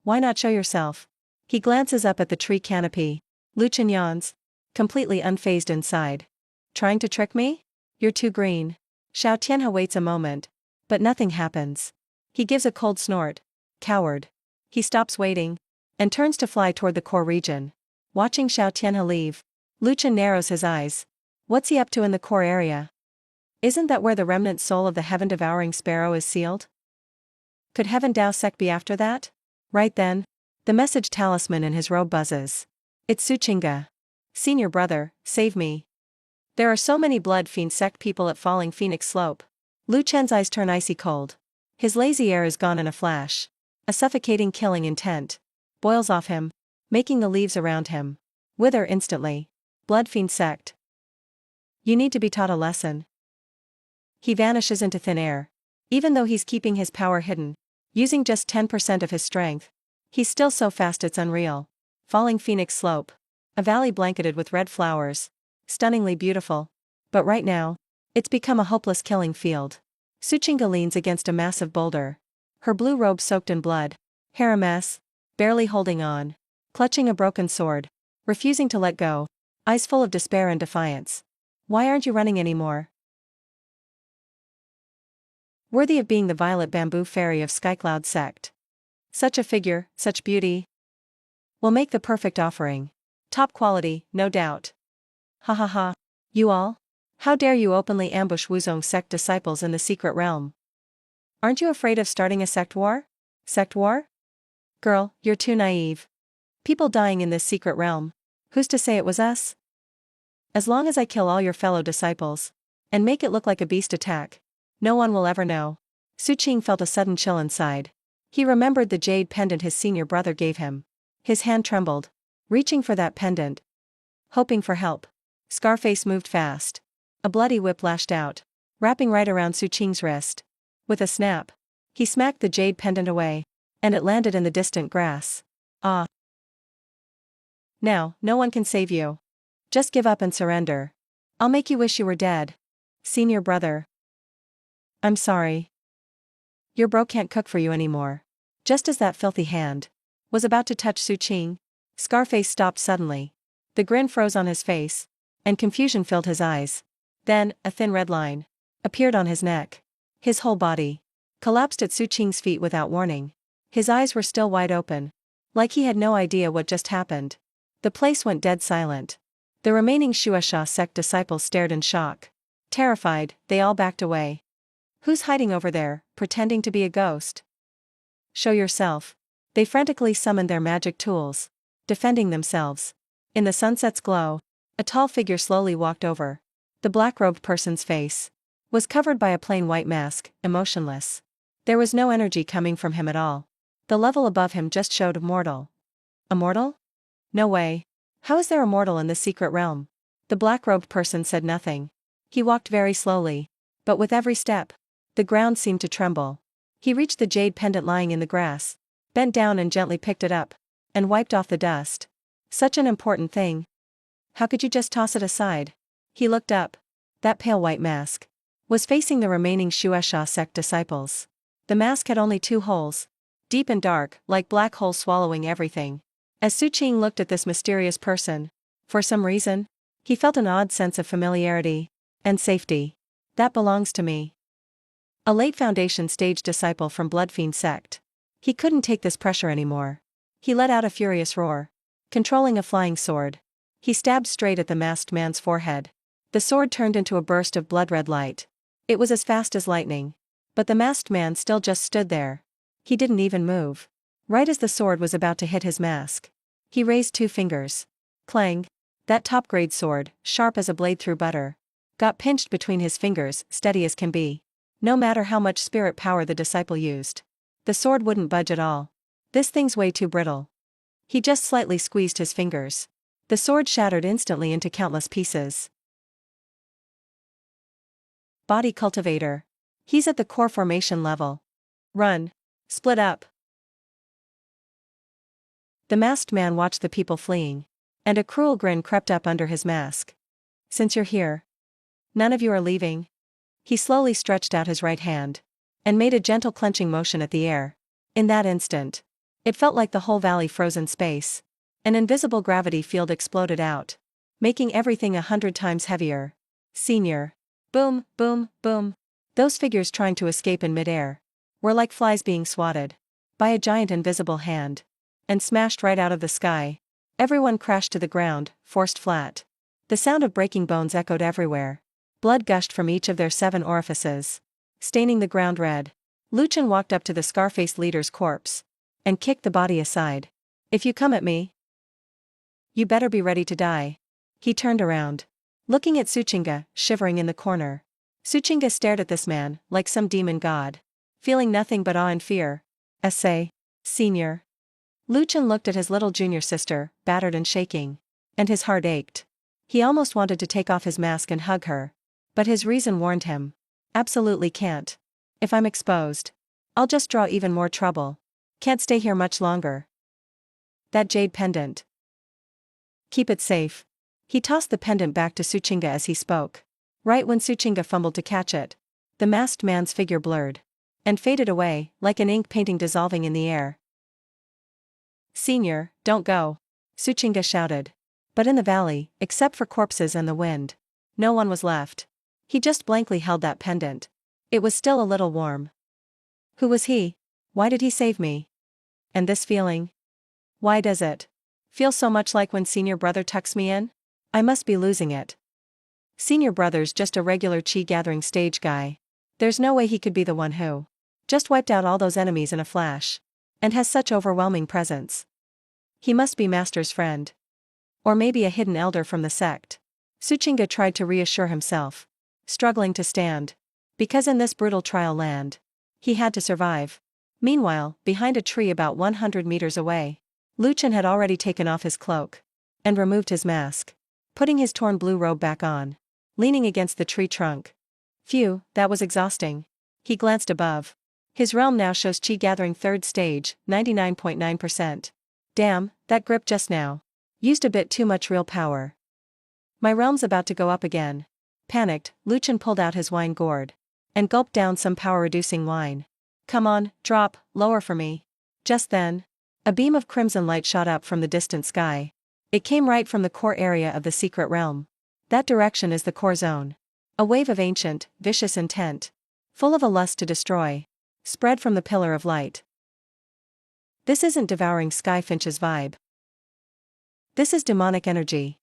why not show yourself? He glances up at the tree canopy. Lu Chen yawns, completely unfazed inside. Trying to trick me? You're too green. Xiao Tianhe waits a moment, but nothing happens. He gives a cold snort. Coward. He stops waiting, and turns to fly toward the core region. Watching Xiao Tianhe leave, Lu Chen narrows his eyes. What's he up to in the core area? Isn't that where the remnant soul of the heaven-devouring sparrow is sealed? Could Heaven Dao Sec be after that? Right then, the message talisman in his robe buzzes. It's Su Qingge. Senior brother, save me. There are so many blood fiend sect people at Falling Phoenix Slope. Lu Chen's eyes turn icy cold. His lazy air is gone in a flash. A suffocating killing intent boils off him, making the leaves around him wither instantly. Blood fiend sect. You need to be taught a lesson. He vanishes into thin air. Even though he's keeping his power hidden, using just 10% of his strength, he's still so fast it's unreal. Falling Phoenix Slope. A valley blanketed with red flowers. Stunningly beautiful. But right now, it's become a hopeless killing field. Su Qingge leans against a massive boulder. Her blue robe soaked in blood. Hair a mess. Barely holding on. Clutching a broken sword. Refusing to let go. Eyes full of despair and defiance. Why aren't you running anymore? Worthy of being the violet bamboo fairy of Skycloud sect. Such a figure, such beauty. Will make the perfect offering. Top quality, no doubt. Ha ha ha. You all? How dare you openly ambush Wuzong sect disciples in the secret realm? Aren't you afraid of starting a sect war? Sect war? Girl, you're too naive. People dying in this secret realm. Who's to say it was us? As long as I kill all your fellow disciples, and make it look like a beast attack, no one will ever know. Su Qing felt a sudden chill inside. He remembered the jade pendant his senior brother gave him. His hand trembled, reaching for that pendant. Hoping for help. Scarface moved fast. A bloody whip lashed out, wrapping right around Su Qing's wrist. With a snap, he smacked the jade pendant away, and it landed in the distant grass. Ah. Now, no one can save you. Just give up and surrender. I'll make you wish you were dead. Senior brother. I'm sorry. Your bro can't cook for you anymore. Just as that filthy hand was about to touch Su Qing, Scarface stopped suddenly. The grin froze on his face, and confusion filled his eyes. Then, a thin red line appeared on his neck. His whole body collapsed at Su Qing's feet without warning. His eyes were still wide open, like he had no idea what just happened. The place went dead silent. The remaining Shueisha sect disciples stared in shock. Terrified, they all backed away. Who's hiding over there, pretending to be a ghost? Show yourself. They frantically summoned their magic tools, defending themselves. In the sunset's glow, a tall figure slowly walked over. The black-robed person's face was covered by a plain white mask, emotionless. There was no energy coming from him at all. The level above him just showed mortal. A mortal? No way. How is there a mortal in this secret realm? The black-robed person said nothing. He walked very slowly, but with every step, the ground seemed to tremble. He reached the jade pendant lying in the grass, bent down and gently picked it up, and wiped off the dust. Such an important thing. How could you just toss it aside? He looked up. That pale white mask was facing the remaining Shueisha sect disciples. The mask had only 2 holes, deep and dark, like black holes swallowing everything. As Su Qing looked at this mysterious person, for some reason, he felt an odd sense of familiarity and safety. That belongs to me. A late Foundation stage disciple from Bloodfiend sect. He couldn't take this pressure anymore. He let out a furious roar. Controlling a flying sword, he stabbed straight at the masked man's forehead. The sword turned into a burst of blood-red light. It was as fast as lightning. But the masked man still just stood there. He didn't even move. Right as the sword was about to hit his mask, he raised 2 fingers. Clang. That top-grade sword, sharp as a blade through butter, got pinched between his fingers, steady as can be. No matter how much spirit power the disciple used, the sword wouldn't budge at all. This thing's way too brittle. He just slightly squeezed his fingers. The sword shattered instantly into countless pieces. Body cultivator. He's at the core formation level. Run. Split up. The masked man watched the people fleeing. And a cruel grin crept up under his mask. Since you're here, none of you are leaving? He slowly stretched out his right hand. And made a gentle clenching motion at the air. In that instant, it felt like the whole valley froze in space. An invisible gravity field exploded out, making everything 100 times heavier. Senior. Boom, boom, boom. Those figures trying to escape in midair were like flies being swatted by a giant invisible hand and smashed right out of the sky. Everyone crashed to the ground, forced flat. The sound of breaking bones echoed everywhere. Blood gushed from each of their 7 orifices, staining the ground red. Luchan walked up to the scar-faced leader's corpse and kicked the body aside. If you come at me, you better be ready to die. He turned around, looking at Suchinga, shivering in the corner. Suchinga stared at this man like some demon god, feeling nothing but awe and fear. Essay. Senior. Luchan looked at his little junior sister, battered and shaking. And his heart ached. He almost wanted to take off his mask and hug her. But his reason warned him. Absolutely can't. If I'm exposed, I'll just draw even more trouble. Can't stay here much longer. That jade pendant. Keep it safe. He tossed the pendant back to Suchinga as he spoke. Right when Suchinga fumbled to catch it, the masked man's figure blurred and faded away, like an ink painting dissolving in the air. Senior, don't go, Suchinga shouted. But in the valley, except for corpses and the wind, no one was left. He just blankly held that pendant. It was still a little warm. Who was he? Why did he save me? And this feeling? Why does it feel so much like when senior brother tucks me in? I must be losing it. Senior brother's just a regular chi-gathering stage guy. There's no way he could be the one who just wiped out all those enemies in a flash. And has such overwhelming presence. He must be Master's friend. Or maybe a hidden elder from the sect. Suchinga tried to reassure himself, struggling to stand. Because in this brutal trial land, he had to survive. Meanwhile, behind a tree about 100 meters away, Luchan had already taken off his cloak and removed his mask, putting his torn blue robe back on, leaning against the tree trunk. Phew, that was exhausting. He glanced above. His realm now shows chi gathering 3rd stage, 99.9%. Damn, that grip just now used a bit too much real power. My realm's about to go up again. Panicked, Luchan pulled out his wine gourd and gulped down some power-reducing wine. Come on, drop, lower for me. Just then, a beam of crimson light shot up from the distant sky. It came right from the core area of the secret realm. That direction is the core zone. A wave of ancient, vicious intent, full of a lust to destroy, spread from the pillar of light. This isn't devouring skyfinch's vibe. This is demonic energy.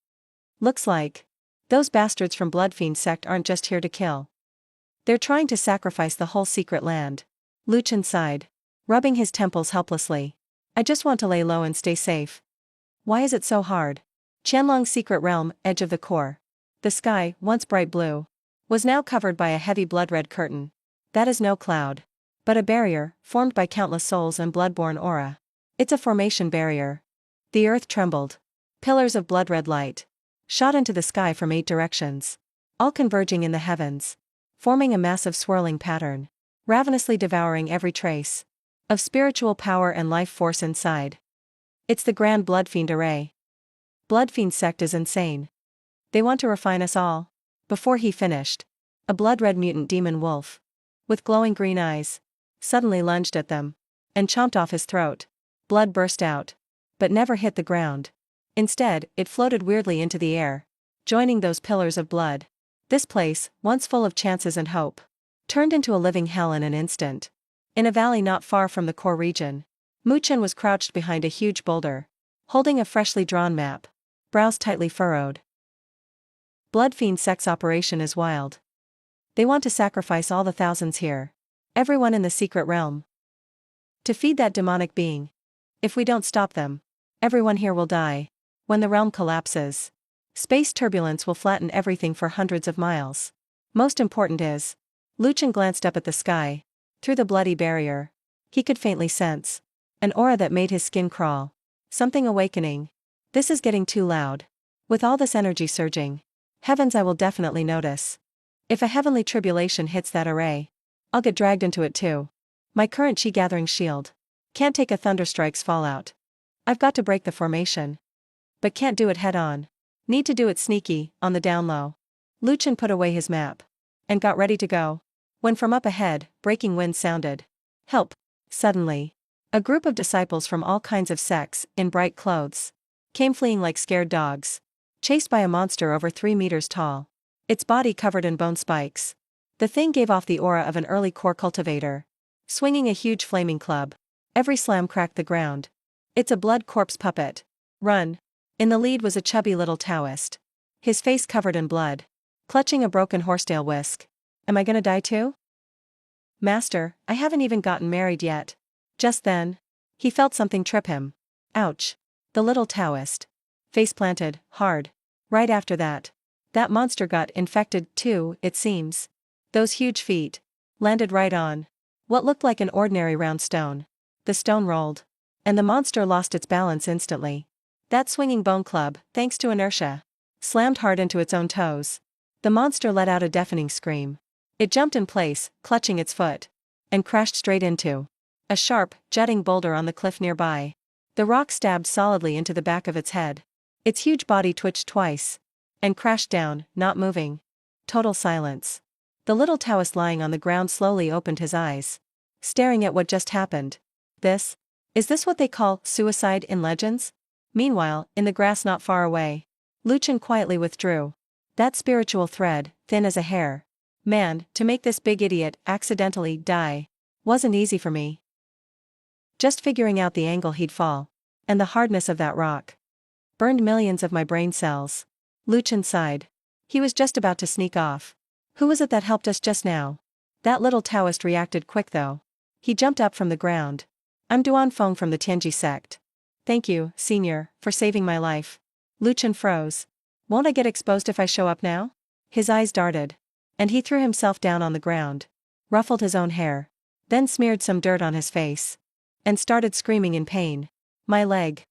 Looks like those bastards from Bloodfiend sect aren't just here to kill. They're trying to sacrifice the whole secret land. Luchan sighed, rubbing his temples helplessly. I just want to lay low and stay safe. Why is it so hard? Qianlong's secret realm, edge of the core. The sky, once bright blue, was now covered by a heavy blood-red curtain. That is no cloud, but a barrier, formed by countless souls and bloodborne aura. It's a formation barrier. The earth trembled. Pillars of blood-red light shot into the sky from 8 directions, all converging in the heavens, forming a massive swirling pattern, ravenously devouring every trace of spiritual power and life force inside. It's the Grand Bloodfiend Array. Bloodfiend sect is insane. They want to refine us all. Before he finished, a blood-red mutant demon wolf, with glowing green eyes, suddenly lunged at them and chomped off his throat. Blood burst out, but never hit the ground. Instead, it floated weirdly into the air, joining those pillars of blood. This place, once full of chances and hope, turned into a living hell in an instant. In a valley not far from the core region, Muchen was crouched behind a huge boulder, holding a freshly drawn map, brows tightly furrowed. Bloodfiend sect's operation is wild. They want to sacrifice all the thousands here, everyone in the secret realm, to feed that demonic being. If we don't stop them, everyone here will die. When the realm collapses, space turbulence will flatten everything for hundreds of miles. Most important is, Luchan glanced up at the sky. Through the bloody barrier, he could faintly sense an aura that made his skin crawl. Something awakening. This is getting too loud. With all this energy surging. Heavens, I will definitely notice. If a heavenly tribulation hits that array, I'll get dragged into it too. My current chi gathering shield. Can't take a thunderstrike's fallout. I've got to break the formation. But can't do it head on. Need to do it sneaky, on the down low. Lucien put away his map. And got ready to go. When from up ahead, breaking winds sounded. Help! Suddenly. A group of disciples from all kinds of sects, in bright clothes, came fleeing like scared dogs. Chased by a monster over 3 meters tall. Its body covered in bone spikes. The thing gave off the aura of an early core cultivator. Swinging a huge flaming club. Every slam cracked the ground. It's a blood corpse puppet. Run. In the lead was a chubby little Taoist. His face covered in blood. Clutching a broken horsetail whisk. Am I gonna die too? Master, I haven't even gotten married yet. Just then. He felt something trip him. Ouch. The little Taoist. Face planted, hard. Right after that. That monster got infected too, it seems. Those huge feet. Landed right on what looked like an ordinary round stone. The stone rolled. And the monster lost its balance instantly. That swinging bone club, thanks to inertia, slammed hard into its own toes. The monster let out a deafening scream. It jumped in place, clutching its foot. And crashed straight into a sharp, jutting boulder on the cliff nearby. The rock stabbed solidly into the back of its head. Its huge body twitched twice. And crashed down, not moving. Total silence. The little Taoist lying on the ground slowly opened his eyes. Staring at what just happened. Is this what they call suicide in legends? Meanwhile, in the grass not far away, Lucien quietly withdrew. That spiritual thread, thin as a hair. Man, to make this big idiot accidentally die wasn't easy for me. Just figuring out the angle he'd fall. And the hardness of that rock. Burned millions of my brain cells. Lucien sighed. He was just about to sneak off. Who was it that helped us just now? That little Taoist reacted quick though. He jumped up from the ground. I'm Duan Feng from the Tianji sect. Thank you, senior, for saving my life. Lucien froze. Won't I get exposed if I show up now? His eyes darted. And he threw himself down on the ground. Ruffled his own hair. Then smeared some dirt on his face. And started screaming in pain. My leg.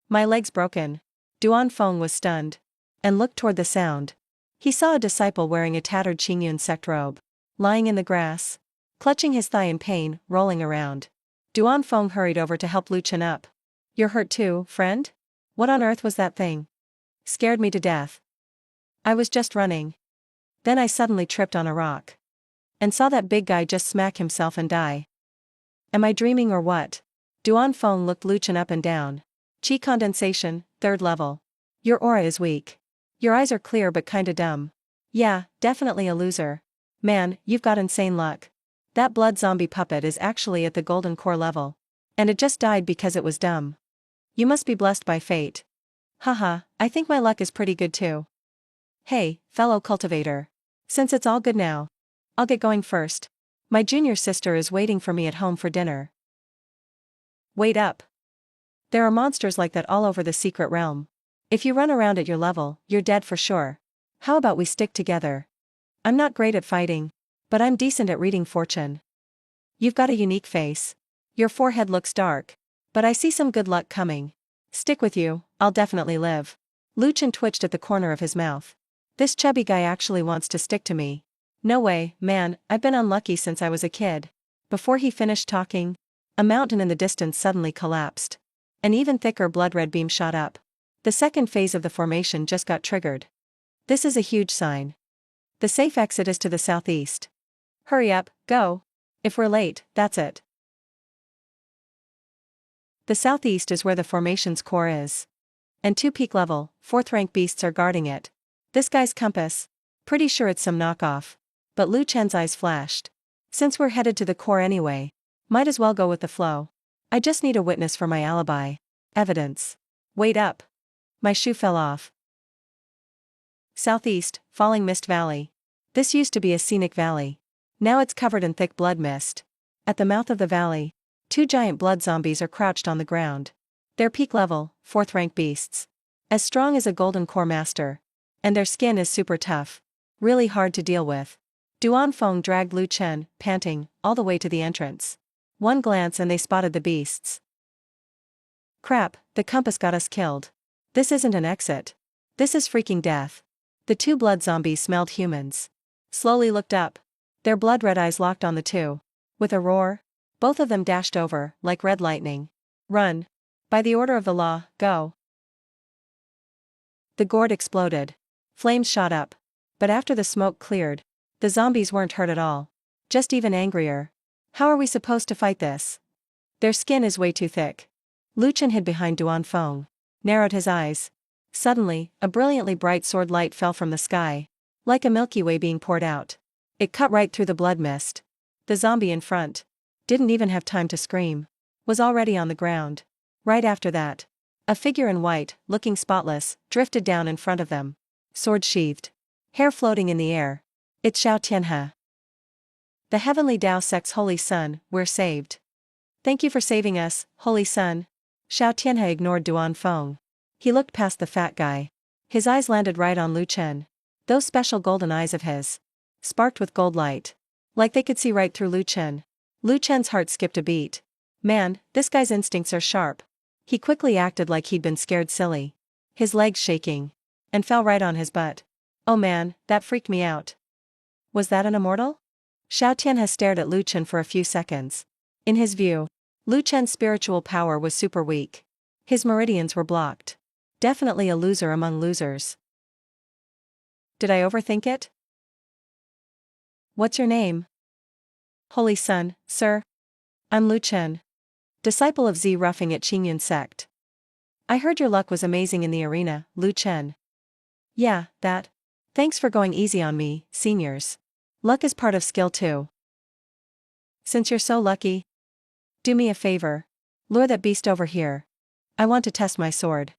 My leg's broken. Duan Feng was stunned. And looked toward the sound. He saw a disciple wearing a tattered Qingyun sect robe. Lying in the grass. Clutching his thigh in pain, rolling around. Duan Feng hurried over to help Lucien up. You're hurt too, friend? What on earth was that thing? Scared me to death. I was just running. Then I suddenly tripped on a rock. And saw that big guy just smack himself and die. Am I dreaming or what? Duan Feng looked Lucien up and down. Qi condensation, 3rd level. Your aura is weak. Your eyes are clear but kinda dumb. Yeah, definitely a loser. Man, you've got insane luck. That blood zombie puppet is actually at the golden core level. And it just died because it was dumb. You must be blessed by fate. Haha, I think my luck is pretty good too. Hey, fellow cultivator. Since it's all good now, I'll get going first. My junior sister is waiting for me at home for dinner. Wait up. There are monsters like that all over the secret realm. If you run around at your level, you're dead for sure. How about we stick together? I'm not great at fighting, but I'm decent at reading fortune. You've got a unique face. Your forehead looks dark, but I see some good luck coming. Stick with you, I'll definitely live. Lucien twitched at the corner of his mouth. This chubby guy actually wants to stick to me. No way, man, I've been unlucky since I was a kid. Before he finished talking, a mountain in the distance suddenly collapsed. An even thicker blood-red beam shot up. The second phase of the formation just got triggered. This is a huge sign. The safe exit is to the southeast. Hurry up, go. If we're late, that's it. The southeast is where the formation's core is. And 2 peak level, 4th rank beasts are guarding it. This guy's compass. Pretty sure it's some knockoff. But Lucien's eyes flashed. Since we're headed to the core anyway, might as well go with the flow. I just need a witness for my alibi. Evidence. Wait up. My shoe fell off. Southeast, Falling Mist Valley. This used to be a scenic valley. Now it's covered in thick blood mist. At the mouth of the valley, 2 giant blood zombies are crouched on the ground. They're peak level, 4th rank beasts. As strong as a golden core master. And their skin is super tough. Really hard to deal with. Duan Feng dragged Lucien, panting, all the way to the entrance. One glance and they spotted the beasts. Crap, the compass got us killed. This isn't an exit. This is freaking death. The two blood zombies smelled humans. Slowly looked up. Their blood-red eyes locked on the two. With a roar, both of them dashed over, like red lightning. Run. By the order of the law, go. The gourd exploded. Flames shot up. But after the smoke cleared, the zombies weren't hurt at all. Just even angrier. How are we supposed to fight this? Their skin is way too thick. Lu Chen hid behind Duan Feng. Narrowed his eyes. Suddenly, a brilliantly bright sword light fell from the sky. Like a Milky Way being poured out. It cut right through the blood mist. The zombie in front didn't even have time to scream. Was already on the ground. Right after that, a figure in white, looking spotless, drifted down in front of them. Sword sheathed. Hair floating in the air. It's Xiao Tianhe. The Heavenly Dao Sect's Holy Sun, we're saved. Thank you for saving us, Holy Sun. Xiao Tianhe ignored Duan Feng. He looked past the fat guy. His eyes landed right on Lu Chen. Those special golden eyes of his sparked with gold light. Like they could see right through Lu Chen. Lu Chen's heart skipped a beat. Man, this guy's instincts are sharp. He quickly acted like he'd been scared silly. His legs shaking. And fell right on his butt. Oh man, that freaked me out. Was that an immortal? Xiao Tianhe stared at Lu Chen for a few seconds. In his view, Lu Chen's spiritual power was super weak. His meridians were blocked. Definitely a loser among losers. Did I overthink it? What's your name? Holy Sun, sir. I'm Lu Chen. Disciple of Z Roughing at Qingyun sect. I heard your luck was amazing in the arena, Lu Chen. Yeah, that. Thanks for going easy on me, seniors. Luck is part of skill too. Since you're so lucky, do me a favor. Lure that beast over here. I want to test my sword.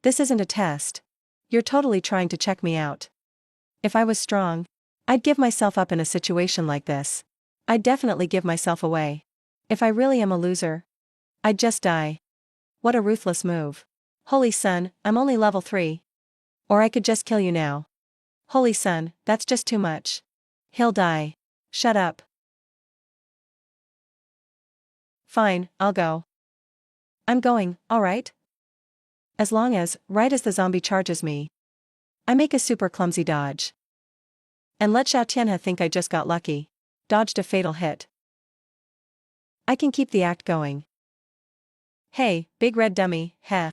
This isn't a test. You're totally trying to check me out. If I was strong, I'd give myself up in a situation like this. I'd definitely give myself away. If I really am a loser, I'd just die. What a ruthless move. Holy Sun, I'm only level 3. Or I could just kill you now. Holy Sun, that's just too much. He'll die. Shut up. Fine, I'll go. I'm going, alright? As long as, right as the zombie charges me, I make a super clumsy dodge. And let Xiao Tianhe think I just got lucky. Dodged a fatal hit. I can keep the act going. Hey, big red dummy, heh.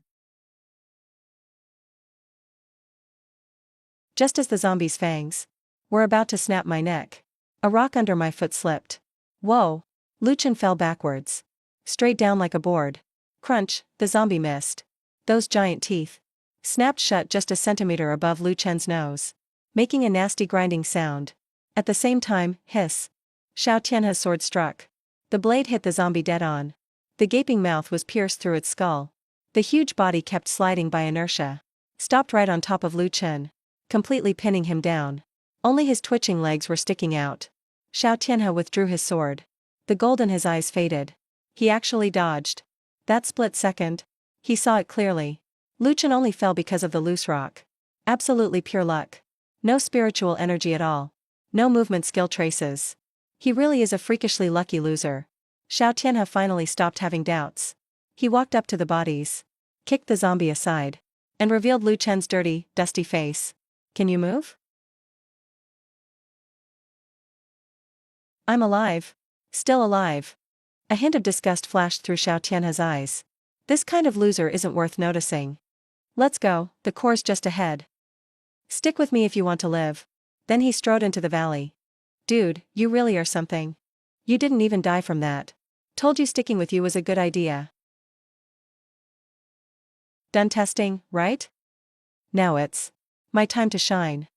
Just as the zombie's fangs were about to snap my neck, a rock under my foot slipped. Whoa! Lu Chen fell backwards. Straight down like a board. Crunch, the zombie missed. Those giant teeth snapped shut just a centimeter above Lu Chen's nose, making a nasty grinding sound. At the same time, hiss. Xiao Tianhe's sword struck. The blade hit the zombie dead on. The gaping mouth was pierced through its skull. The huge body kept sliding by inertia. Stopped right on top of Lu Chen, completely pinning him down. Only his twitching legs were sticking out. Xiao Tianhe withdrew his sword. The gold in his eyes faded. He actually dodged. That split second, he saw it clearly. Lu Chen only fell because of the loose rock. Absolutely pure luck. No spiritual energy at all. No movement skill traces. He really is a freakishly lucky loser. Xiao Tianhe finally stopped having doubts. He walked up to the bodies, kicked the zombie aside, and revealed Lu Chen's dirty, dusty face. Can you move? I'm alive. Still alive. A hint of disgust flashed through Xiao Tianhe's eyes. This kind of loser isn't worth noticing. Let's go, the core's just ahead. Stick with me if you want to live. Then he strode into the valley. Dude, you really are something. You didn't even die from that. Told you sticking with you was a good idea. Done testing, right? Now it's my time to shine.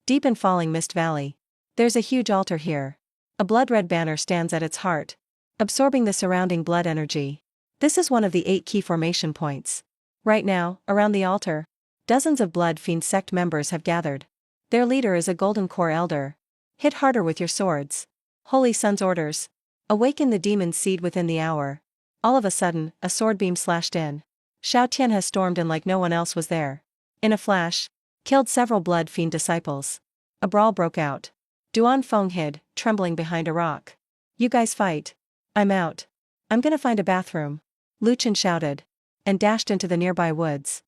Deep in Falling Mist Valley, there's a huge altar here. A blood-red banner stands at its heart, absorbing the surrounding blood energy. This is one of the 8 key formation points. Right now, around the altar, dozens of Blood Fiend sect members have gathered. Their leader is a Golden Core Elder. Hit harder with your swords. Holy Sun's orders. Awaken the demon seed within the hour. All of a sudden, a sword beam slashed in. Xiao Tianhe stormed in like no one else was there. In a flash, killed several Blood Fiend disciples. A brawl broke out. Duan Feng hid, trembling behind a rock. You guys fight. I'm out. I'm gonna find a bathroom. Lu Chen shouted. And dashed into the nearby woods.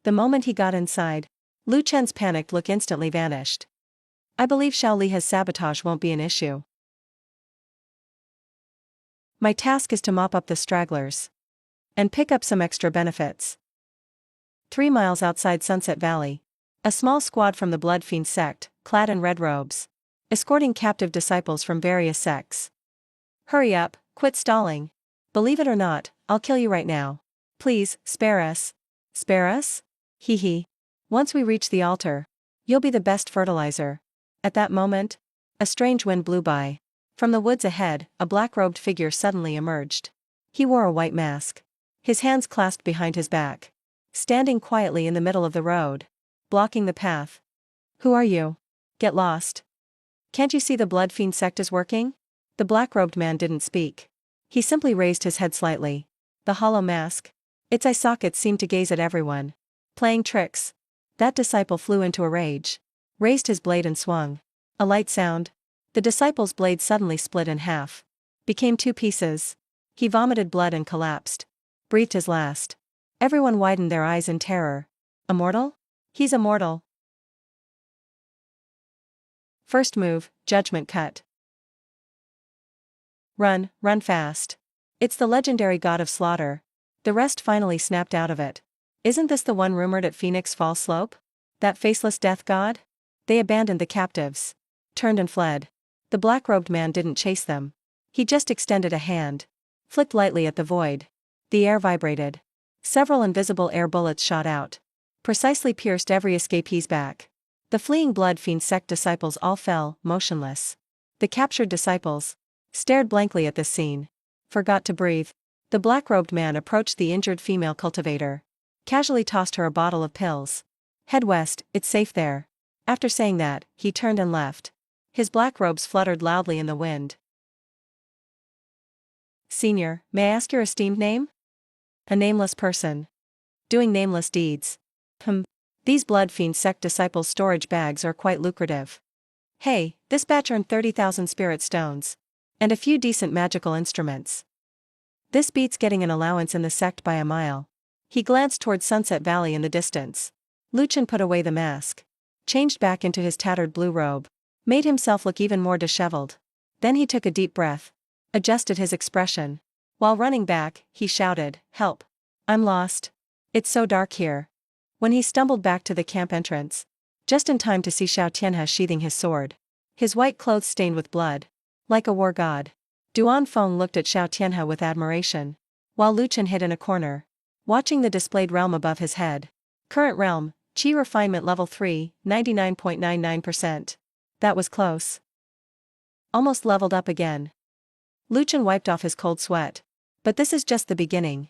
The moment he got inside, Lu Chen's panicked look instantly vanished. I believe Xiao Li's sabotage won't be an issue. My task is to mop up the stragglers. And pick up some extra benefits. 3 miles outside Sunset Valley. A small squad from the Blood Fiend sect, clad in red robes. Escorting captive disciples from various sects. Hurry up, quit stalling. Believe it or not, I'll kill you right now. Please, spare us. Spare us? Hee hee. Once we reach the altar, you'll be the best fertilizer. At that moment, a strange wind blew by. From the woods ahead, a black-robed figure suddenly emerged. He wore a white mask. His hands clasped behind his back. Standing quietly in the middle of the road. Blocking the path. Who are you? Get lost. Can't you see the Blood Fiend sect is working? The black-robed man didn't speak. He simply raised his head slightly. The hollow mask. Its eye sockets seemed to gaze at everyone. Playing tricks. That disciple flew into a rage. Raised his blade and swung. A light sound. The disciple's blade suddenly split in half. Became 2 pieces. He vomited blood and collapsed. Breathed his last. Everyone widened their eyes in terror. Immortal? He's immortal. First move, Judgment Cut. Run, run fast. It's the legendary god of slaughter. The rest finally snapped out of it. Isn't this the one rumored at Phoenix Fall Slope? That faceless death god? They abandoned the captives. Turned and fled. The black-robed man didn't chase them. He just extended a hand. Flicked lightly at the void. The air vibrated. Several invisible air bullets shot out. Precisely pierced every escapee's back. The fleeing Blood Fiend sect disciples all fell, motionless. The captured disciples stared blankly at this scene. Forgot to breathe. The black-robed man approached the injured female cultivator. Casually tossed her a bottle of pills. Head west, it's safe there. After saying that, he turned and left. His black robes fluttered loudly in the wind. Senior, may I ask your esteemed name? A nameless person. Doing nameless deeds. These Blood Fiend sect disciples' storage bags are quite lucrative. Hey, this batch earned 30,000 spirit stones. And a few decent magical instruments. This beats getting an allowance in the sect by a mile. He glanced towards Sunset Valley in the distance. Lu Chen put away the mask. Changed back into his tattered blue robe. Made himself look even more disheveled. Then he took a deep breath. Adjusted his expression. While running back, he shouted, "Help! I'm lost. It's so dark here." When he stumbled back to the camp entrance. Just in time to see Xiao Tianhe sheathing his sword. His white clothes stained with blood. Like a war god. Duan Feng looked at Xiao Tianhe with admiration. While Lu Chen hid in a corner. Watching the displayed realm above his head. Current realm, Qi Refinement Level 3, 99.99%. That was close. Almost leveled up again. Lu Chen wiped off his cold sweat. But this is just the beginning.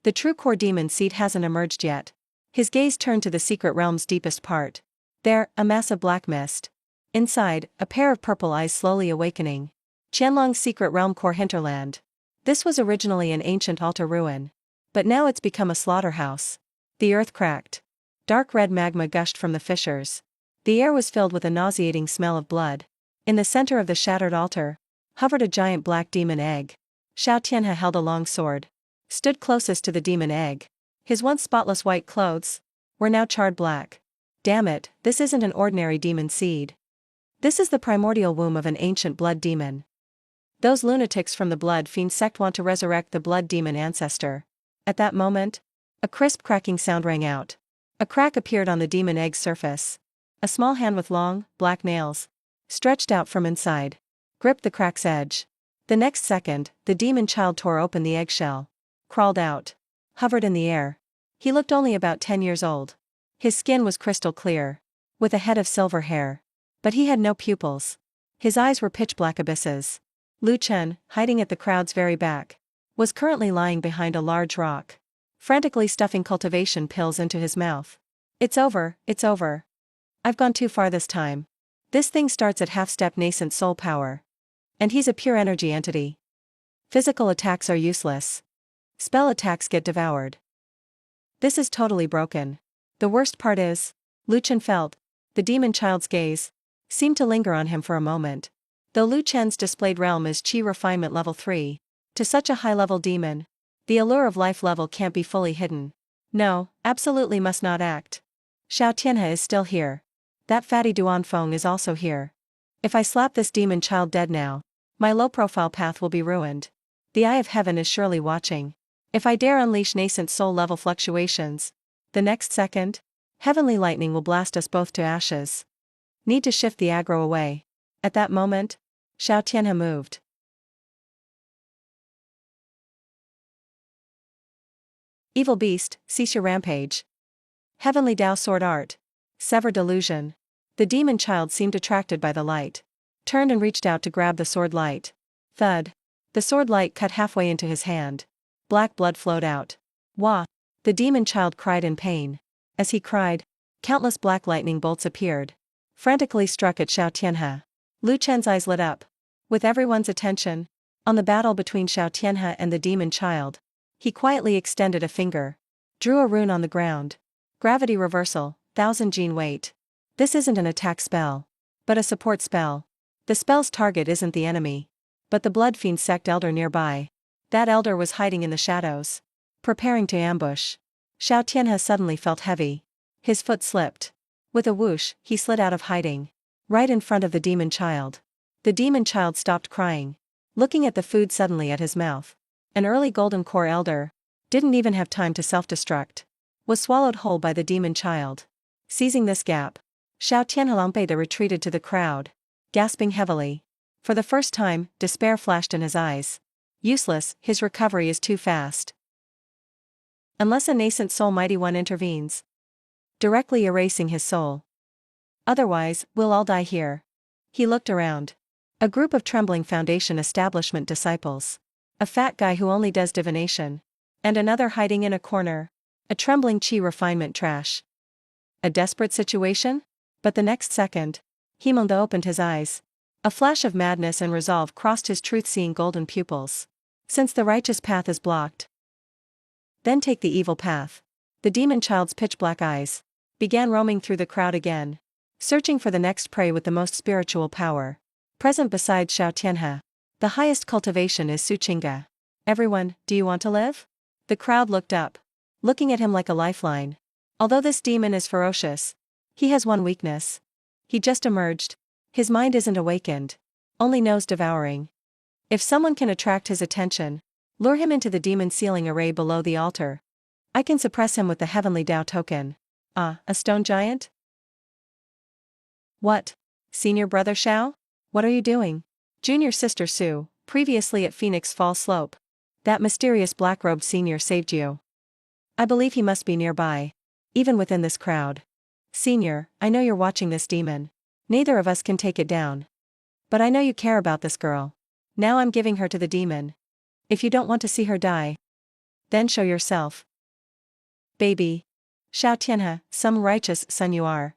The true core demon seed hasn't emerged yet. His gaze turned to the secret realm's deepest part. There, a massive black mist. Inside, a pair of purple eyes slowly awakening. Qianlong's secret realm core hinterland. This was originally an ancient altar ruin. But now it's become a slaughterhouse. The earth cracked. Dark red magma gushed from the fissures. The air was filled with a nauseating smell of blood. In the center of the shattered altar hovered a giant black demon egg. Xiao Tianhe held a long sword. Stood closest to the demon egg. His once spotless white clothes were now charred black. Damn it, this isn't an ordinary demon seed. This is the primordial womb of an ancient blood demon. Those lunatics from the Blood Fiend sect want to resurrect the blood demon ancestor. At that moment, a crisp cracking sound rang out. A crack appeared on the demon egg's surface. A small hand with long, black nails stretched out from inside. Gripped the crack's edge. The next second, the demon child tore open the eggshell. Crawled out. Hovered in the air. He looked only about 10 years old. His skin was crystal clear. With a head of silver hair. But he had no pupils. His eyes were pitch-black abysses. Lu Chen, hiding at the crowd's very back, was currently lying behind a large rock. Frantically stuffing cultivation pills into his mouth. It's over, it's over. I've gone too far this time. This thing starts at half-step nascent soul power. And he's a pure energy entity. Physical attacks are useless. Spell attacks get devoured. This is totally broken. The worst part is, Lu Chen felt, the demon child's gaze seemed to linger on him for a moment. Though Lu Chen's displayed realm is Qi Refinement Level 3, to such a high-level demon, the allure of life level can't be fully hidden. No, absolutely must not act. Xiao Tianhe is still here. That fatty Duanfeng is also here. If I slap this demon child dead now, my low-profile path will be ruined. The eye of heaven is surely watching. If I dare unleash nascent soul-level fluctuations, the next second, heavenly lightning will blast us both to ashes. Need to shift the aggro away. At that moment, Xiao Tianhe moved. Evil beast, cease your rampage. Heavenly Dao sword art. Sever delusion. The demon child seemed attracted by the light. Turned and reached out to grab the sword light. Thud. The sword light cut halfway into his hand. Black blood flowed out. Wah! The demon child cried in pain. As he cried, countless black lightning bolts appeared. Frantically struck at Xiao Tianhe. Lu Chen's eyes lit up. With everyone's attention on the battle between Xiao Tianhe and the demon child, he quietly extended a finger. Drew a rune on the ground. Gravity reversal, 1000 gene weight. This isn't an attack spell, but a support spell. The spell's target isn't the enemy, but the Blood Fiend sect elder nearby. That elder was hiding in the shadows, preparing to ambush. Xiao Tianhe suddenly felt heavy. His foot slipped. With a whoosh, he slid out of hiding. Right in front of the demon child. The demon child stopped crying, looking at the food suddenly at his mouth. An early golden core elder didn't even have time to self-destruct. Was swallowed whole by the demon child. Seizing this gap, Xiao Tianhe retreated to the crowd, gasping heavily. For the first time, despair flashed in his eyes. Useless, his recovery is too fast. Unless a nascent soul mighty one intervenes, directly erasing his soul. Otherwise, we'll all die here. He looked around. A group of trembling Foundation establishment disciples. A fat guy who only does divination. And another hiding in a corner. A trembling Qi refinement trash. A desperate situation? But the next second, Himengde opened his eyes. A flash of madness and resolve crossed his truth-seeing golden pupils. Since the righteous path is blocked, then take the evil path. The demon child's pitch-black eyes began roaming through the crowd again, searching for the next prey with the most spiritual power. Present beside Xiao Tianhe. The highest cultivation is Suqingge. Everyone, do you want to live? The crowd looked up, looking at him like a lifeline. Although this demon is ferocious, he has one weakness. He just emerged. His mind isn't awakened, only knows devouring. If someone can attract his attention, lure him into the demon sealing array below the altar. I can suppress him with the heavenly Dao token. Ah, a stone giant? What? Senior brother Xiao? What are you doing? Junior sister Su, previously at Phoenix Fall Slope. That mysterious black-robed senior saved you. I believe he must be nearby. Even within this crowd. Senior, I know you're watching this demon. Neither of us can take it down. But I know you care about this girl. Now I'm giving her to the demon. If you don't want to see her die, then show yourself. Baby. Xiao Tianhe, some righteous son you are.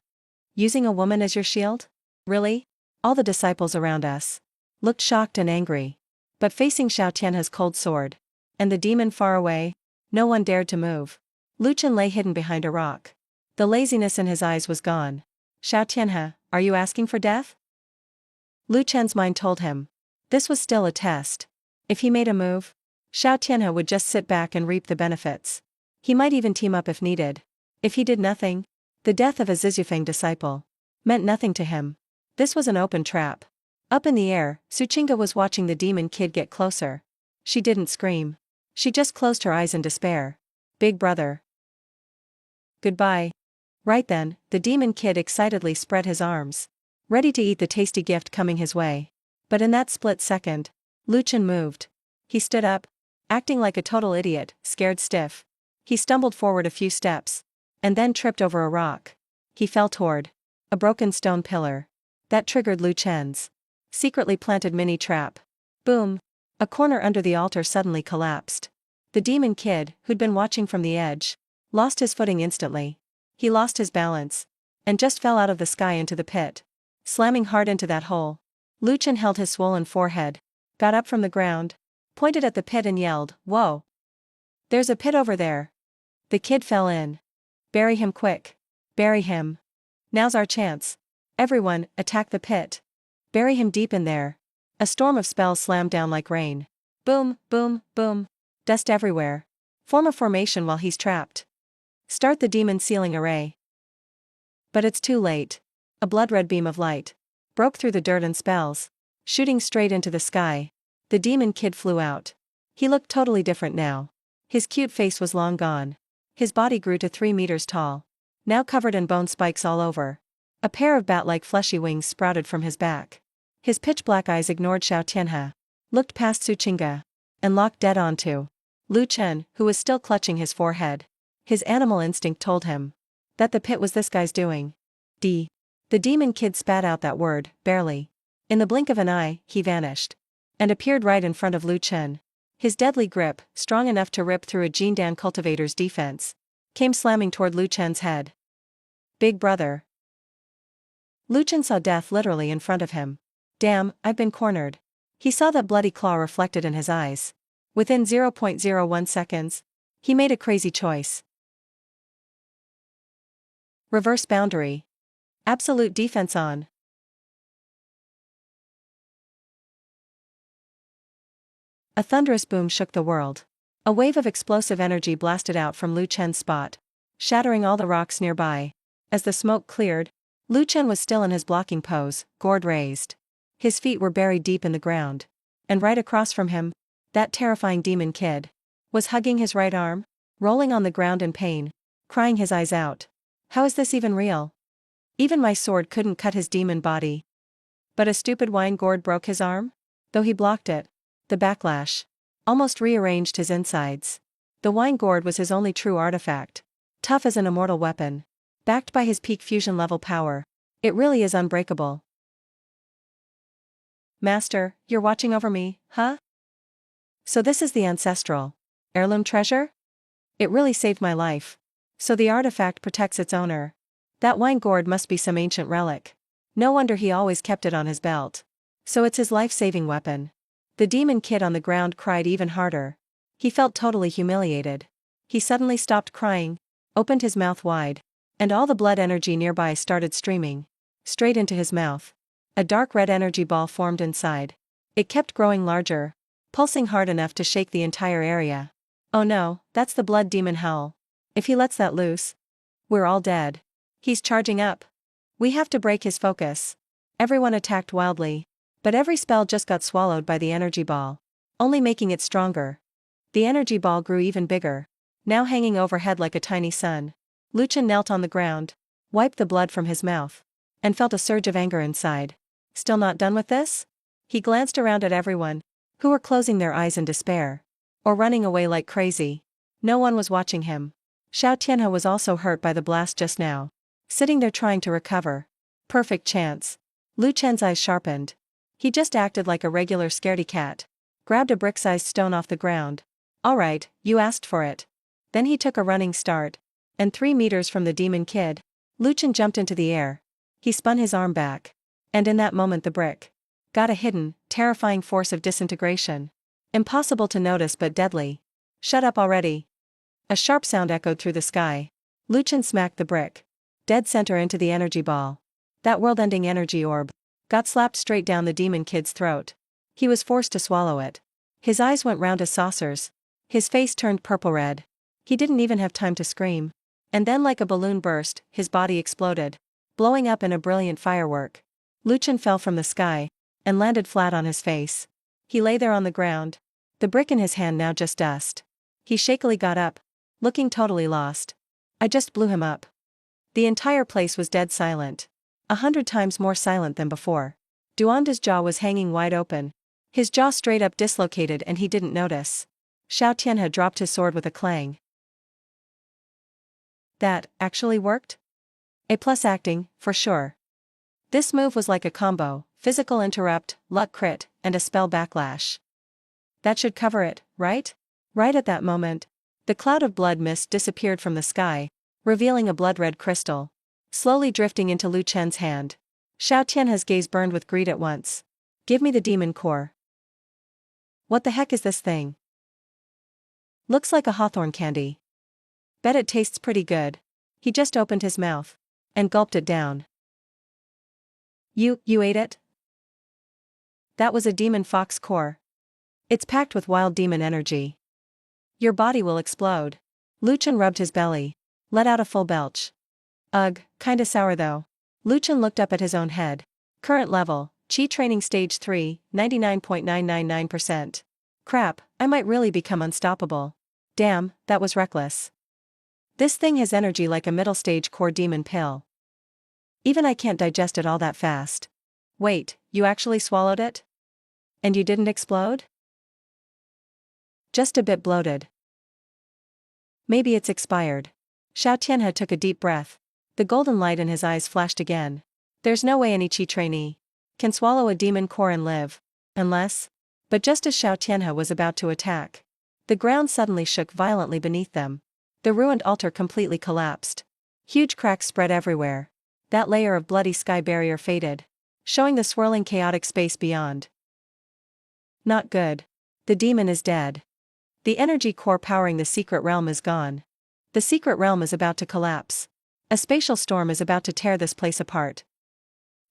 Using a woman as your shield? Really? All the disciples around us looked shocked and angry. But facing Xiao Tianhe's cold sword, and the demon far away, no one dared to move. Lu Chen lay hidden behind a rock. The laziness in his eyes was gone. Xiao Tianhe, are you asking for death? Lu Chen's mind told him. This was still a test. If he made a move, Xiao Tianhe would just sit back and reap the benefits. He might even team up if needed. If he did nothing, the death of a Zizufeng disciple meant nothing to him. This was an open trap. Up in the air, Suqingge was watching the demon kid get closer. She didn't scream. She just closed her eyes in despair. Big brother. Goodbye. Right then, the demon kid excitedly spread his arms, ready to eat the tasty gift coming his way. But in that split second, Lu Chen moved. He stood up, acting like a total idiot, scared stiff. He stumbled forward a few steps, and then tripped over a rock. He fell toward a broken stone pillar. That triggered Lu Chen's secretly planted mini trap. Boom! A corner under the altar suddenly collapsed. The demon kid, who'd been watching from the edge, lost his footing instantly. He lost his balance, and just fell out of the sky into the pit, slamming hard into that hole. Lu Chen held his swollen forehead, got up from the ground, pointed at the pit and yelled, "Whoa! There's a pit over there." The kid fell in. Bury him quick. Bury him. Now's our chance. Everyone, attack the pit. Bury him deep in there. A storm of spells slammed down like rain. Boom, boom, boom. Dust everywhere. Form a formation while he's trapped. Start the demon sealing array. But it's too late. A blood-red beam of light broke through the dirt and spells, shooting straight into the sky. The demon kid flew out. He looked totally different now. His cute face was long gone. His body grew to 3 meters tall, now covered in bone spikes all over. A pair of bat-like fleshy wings sprouted from his back. His pitch-black eyes ignored Xiao Tianhe, looked past Su Qingge, and locked dead onto Lu Chen, who was still clutching his forehead. His animal instinct told him that the pit was this guy's doing. The demon kid spat out that word, barely. In the blink of an eye, he vanished and appeared right in front of Lu Chen. His deadly grip, strong enough to rip through a Jindan cultivator's defense, came slamming toward Lu Chen's head. Big brother. Lu Chen saw death literally in front of him. Damn, I've been cornered. He saw that bloody claw reflected in his eyes. Within 0.01 seconds, he made a crazy choice. Reverse boundary. Absolute defense on. A thunderous boom shook the world. A wave of explosive energy blasted out from Lu Chen's spot, shattering all the rocks nearby. As the smoke cleared, Lu Chen was still in his blocking pose, gourd raised. His feet were buried deep in the ground. And right across from him, that terrifying demon kid was hugging his right arm, rolling on the ground in pain, crying his eyes out. How is this even real? Even my sword couldn't cut his demon body. But a stupid wine gourd broke his arm? Though he blocked it, the backlash almost rearranged his insides. The wine gourd was his only true artifact. Tough as an immortal weapon. Backed by his peak fusion level power. It really is unbreakable. Master, you're watching over me, huh? So this is the ancestral heirloom treasure? It really saved my life. So the artifact protects its owner. That wine gourd must be some ancient relic. No wonder he always kept it on his belt. So it's his life-saving weapon. The demon kid on the ground cried even harder. He felt totally humiliated. He suddenly stopped crying, opened his mouth wide, and all the blood energy nearby started streaming straight into his mouth. A dark red energy ball formed inside. It kept growing larger, pulsing hard enough to shake the entire area. Oh no, that's the blood demon howl. If he lets that loose, we're all dead. He's charging up. We have to break his focus. Everyone attacked wildly. But every spell just got swallowed by the energy ball, only making it stronger. The energy ball grew even bigger, now hanging overhead like a tiny sun. Lu Chen knelt on the ground, wiped the blood from his mouth, and felt a surge of anger inside. Still not done with this? He glanced around at everyone, who were closing their eyes in despair, or running away like crazy. No one was watching him. Xiao Tianhe was also hurt by the blast just now, sitting there trying to recover. Perfect chance. Lu Chen's eyes sharpened. He just acted like a regular scaredy cat. Grabbed a brick-sized stone off the ground. Alright, you asked for it. Then he took a running start. And 3 meters from the demon kid, Lu Chen jumped into the air. He spun his arm back. And in that moment the brick got a hidden, terrifying force of disintegration. Impossible to notice but deadly. Shut up already. A sharp sound echoed through the sky. Lu Chen smacked the brick dead center into the energy ball. That world-ending energy orb got slapped straight down the demon kid's throat. He was forced to swallow it. His eyes went round as saucers. His face turned purple-red. He didn't even have time to scream. And then like a balloon burst, his body exploded, blowing up in a brilliant firework. Lu Chen fell from the sky and landed flat on his face. He lay there on the ground, the brick in his hand now just dust. He shakily got up, looking totally lost. I just blew him up. The entire place was dead silent. 100 times more silent than before. Duanda's jaw was hanging wide open. His jaw straight up dislocated and he didn't notice. Xiao Tianhe dropped his sword with a clang. That actually worked? A+ acting, for sure. This move was like a combo, physical interrupt, luck crit, and a spell backlash. That should cover it, right? Right at that moment, the cloud of blood mist disappeared from the sky, revealing a blood-red crystal, slowly drifting into Lu Chen's hand. Xiao Tianhe's gaze burned with greed at once. Give me the demon core. What the heck is this thing? Looks like a hawthorn candy. Bet it tastes pretty good. He just opened his mouth and gulped it down. You ate it? That was a demon fox core. It's packed with wild demon energy. Your body will explode. Lu Chen rubbed his belly, let out a full belch. Ugh, kinda sour though. Lu Chen looked up at his own head. Current level, Qi training stage 3, 99.999%. Crap, I might really become unstoppable. Damn, that was reckless. This thing has energy like a middle stage core demon pill. Even I can't digest it all that fast. Wait, you actually swallowed it? And you didn't explode? Just a bit bloated. Maybe it's expired. Xiao Tianhe took a deep breath. The golden light in his eyes flashed again. There's no way any Qi trainee can swallow a demon core and live. Unless. But just as Xiao Tianhe was about to attack, the ground suddenly shook violently beneath them. The ruined altar completely collapsed. Huge cracks spread everywhere. That layer of bloody sky barrier faded, showing the swirling chaotic space beyond. Not good. The demon is dead. The energy core powering the secret realm is gone. The secret realm is about to collapse. A spatial storm is about to tear this place apart.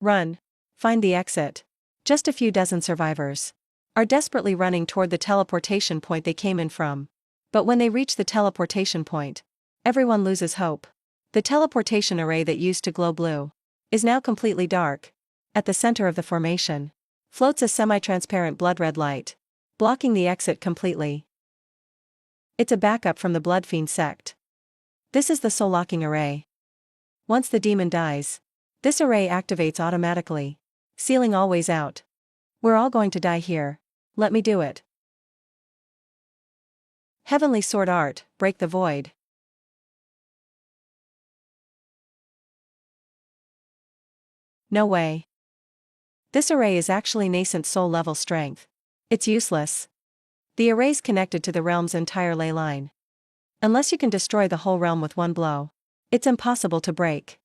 Run. Find the exit. Just a few dozen survivors are desperately running toward the teleportation point they came in from. But when they reach the teleportation point, everyone loses hope. The teleportation array that used to glow blue is now completely dark. At the center of the formation floats a semi-transparent blood-red light, blocking the exit completely. It's a backup from the Blood Fiend sect. This is the soul-locking array. Once the demon dies, this array activates automatically, sealing all ways out. We're all going to die here. Let me do it. Heavenly Sword Art, break the void. No way. This array is actually nascent soul level strength. It's useless. The array's connected to the realm's entire ley line. Unless you can destroy the whole realm with one blow, it's impossible to break.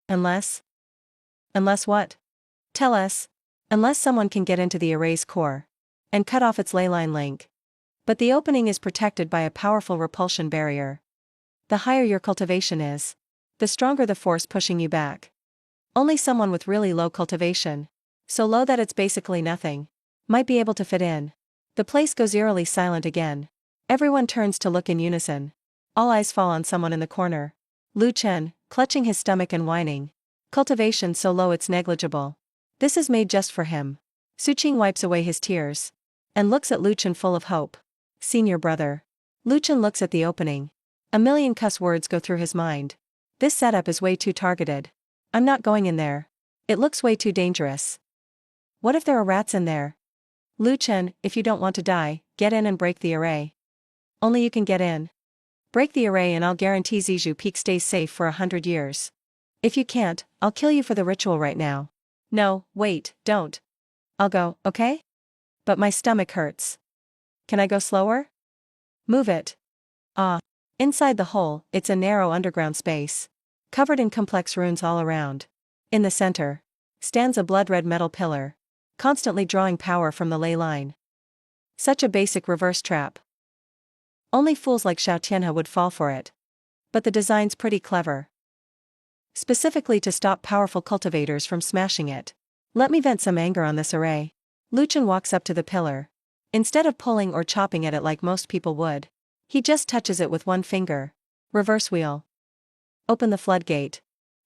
Unless what? Tell us. Unless someone can get into the array's core and cut off its ley line link. But the opening is protected by a powerful repulsion barrier. The higher your cultivation is, the stronger the force pushing you back. Only someone with really low cultivation, so low that it's basically nothing, might be able to fit in. The place goes eerily silent again. Everyone turns to look in unison. All eyes fall on someone in the corner. Lu Chen, clutching his stomach and whining. Cultivation so low it's negligible. This is made just for him. Su Qing wipes away his tears and looks at Lu Chen full of hope. Senior brother. Lu Chen looks at the opening. A million cuss words go through his mind. This setup is way too targeted. I'm not going in there. It looks way too dangerous. What if there are rats in there? Lu Chen, if you don't want to die, get in and break the array. Only you can get in. Break the array and I'll guarantee Zizhu Peak stays safe for 100 years. If you can't, I'll kill you for the ritual right now. No, wait, don't. I'll go, okay? But my stomach hurts. Can I go slower? Move it. Ah. Inside the hole, it's a narrow underground space, covered in complex runes all around. In the center stands a blood-red metal pillar, constantly drawing power from the ley line. Such a basic reverse trap. Only fools like Xiao Tianhe would fall for it. But the design's pretty clever. Specifically to stop powerful cultivators from smashing it. Let me vent some anger on this array. Lu Chen walks up to the pillar. Instead of pulling or chopping at it like most people would, he just touches it with one finger. Reverse wheel. Open the floodgate.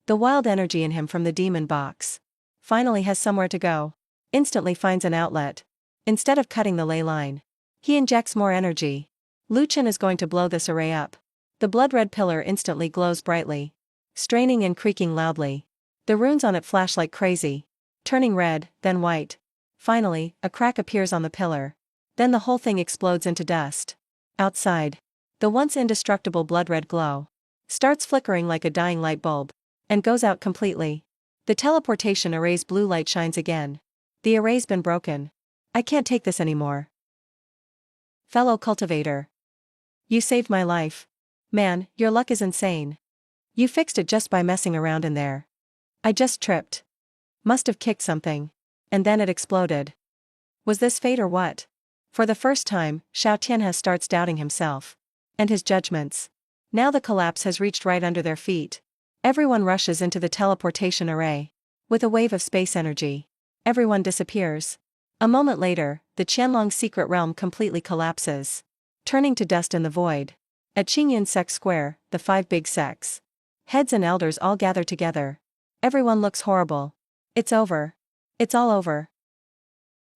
The wild energy in him from the demon box finally has somewhere to go. Instantly finds an outlet. Instead of cutting the ley line, he injects more energy. Lu Chen is going to blow this array up. The blood-red pillar instantly glows brightly, straining and creaking loudly. The runes on it flash like crazy, turning red, then white. Finally, a crack appears on the pillar. Then the whole thing explodes into dust. Outside, the once indestructible blood-red glow starts flickering like a dying light bulb, and goes out completely. The teleportation array's blue light shines again. The array's been broken. I can't take this anymore. Fellow cultivator. You saved my life. Man, your luck is insane. You fixed it just by messing around in there. I just tripped. Must have kicked something. And then it exploded. Was this fate or what? For the first time, Xiao Tianhe starts doubting himself and his judgments. Now the collapse has reached right under their feet. Everyone rushes into the teleportation array. With a wave of space energy, everyone disappears. A moment later, the Qianlong secret realm completely collapses, turning to dust in the void. At Qingyun Sect Square, the 5 big sects Heads and elders all gather together. Everyone looks horrible. It's over. It's all over.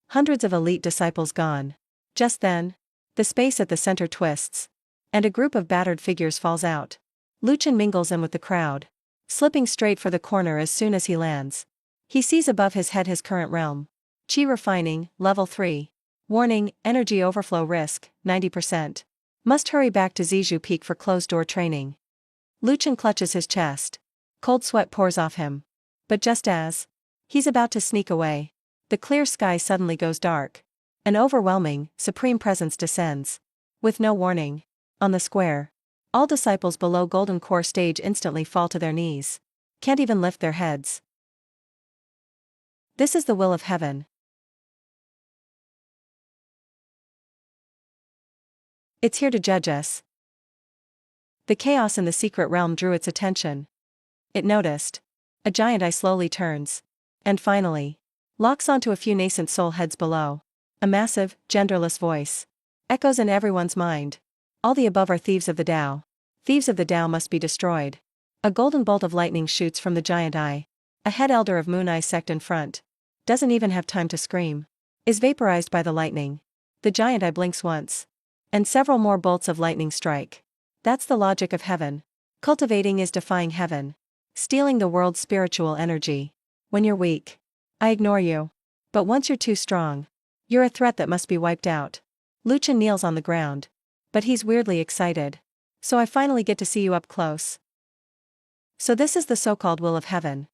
Hundreds of elite disciples gone. Just then, the space at the center twists, and a group of battered figures falls out. Lucian mingles in with the crowd, slipping straight for the corner as soon as he lands. He sees above his head his current realm. Chi refining, level 3. Warning, energy overflow risk, 90%. Must hurry back to Zizhu Peak for closed-door training. Lucian clutches his chest. Cold sweat pours off him. But just as he's about to sneak away, the clear sky suddenly goes dark. An overwhelming, supreme presence descends. With no warning. On the square. All disciples below Golden Core stage instantly fall to their knees. Can't even lift their heads. This is the will of heaven. It's here to judge us. The chaos in the secret realm drew its attention. It noticed. A giant eye slowly turns. And finally, locks onto a few nascent soul heads below. A massive, genderless voice echoes in everyone's mind. All the above are thieves of the Tao. Thieves of the Tao must be destroyed. A golden bolt of lightning shoots from the giant eye. A head elder of Moon Eye sect in front. Doesn't even have time to scream. Is vaporized by the lightning. The giant eye blinks once. And several more bolts of lightning strike. That's the logic of heaven. Cultivating is defying heaven. Stealing the world's spiritual energy. When you're weak, I ignore you. But once you're too strong, you're a threat that must be wiped out. Lucian kneels on the ground. But he's weirdly excited. So I finally get to see you up close. So this is the so-called will of heaven.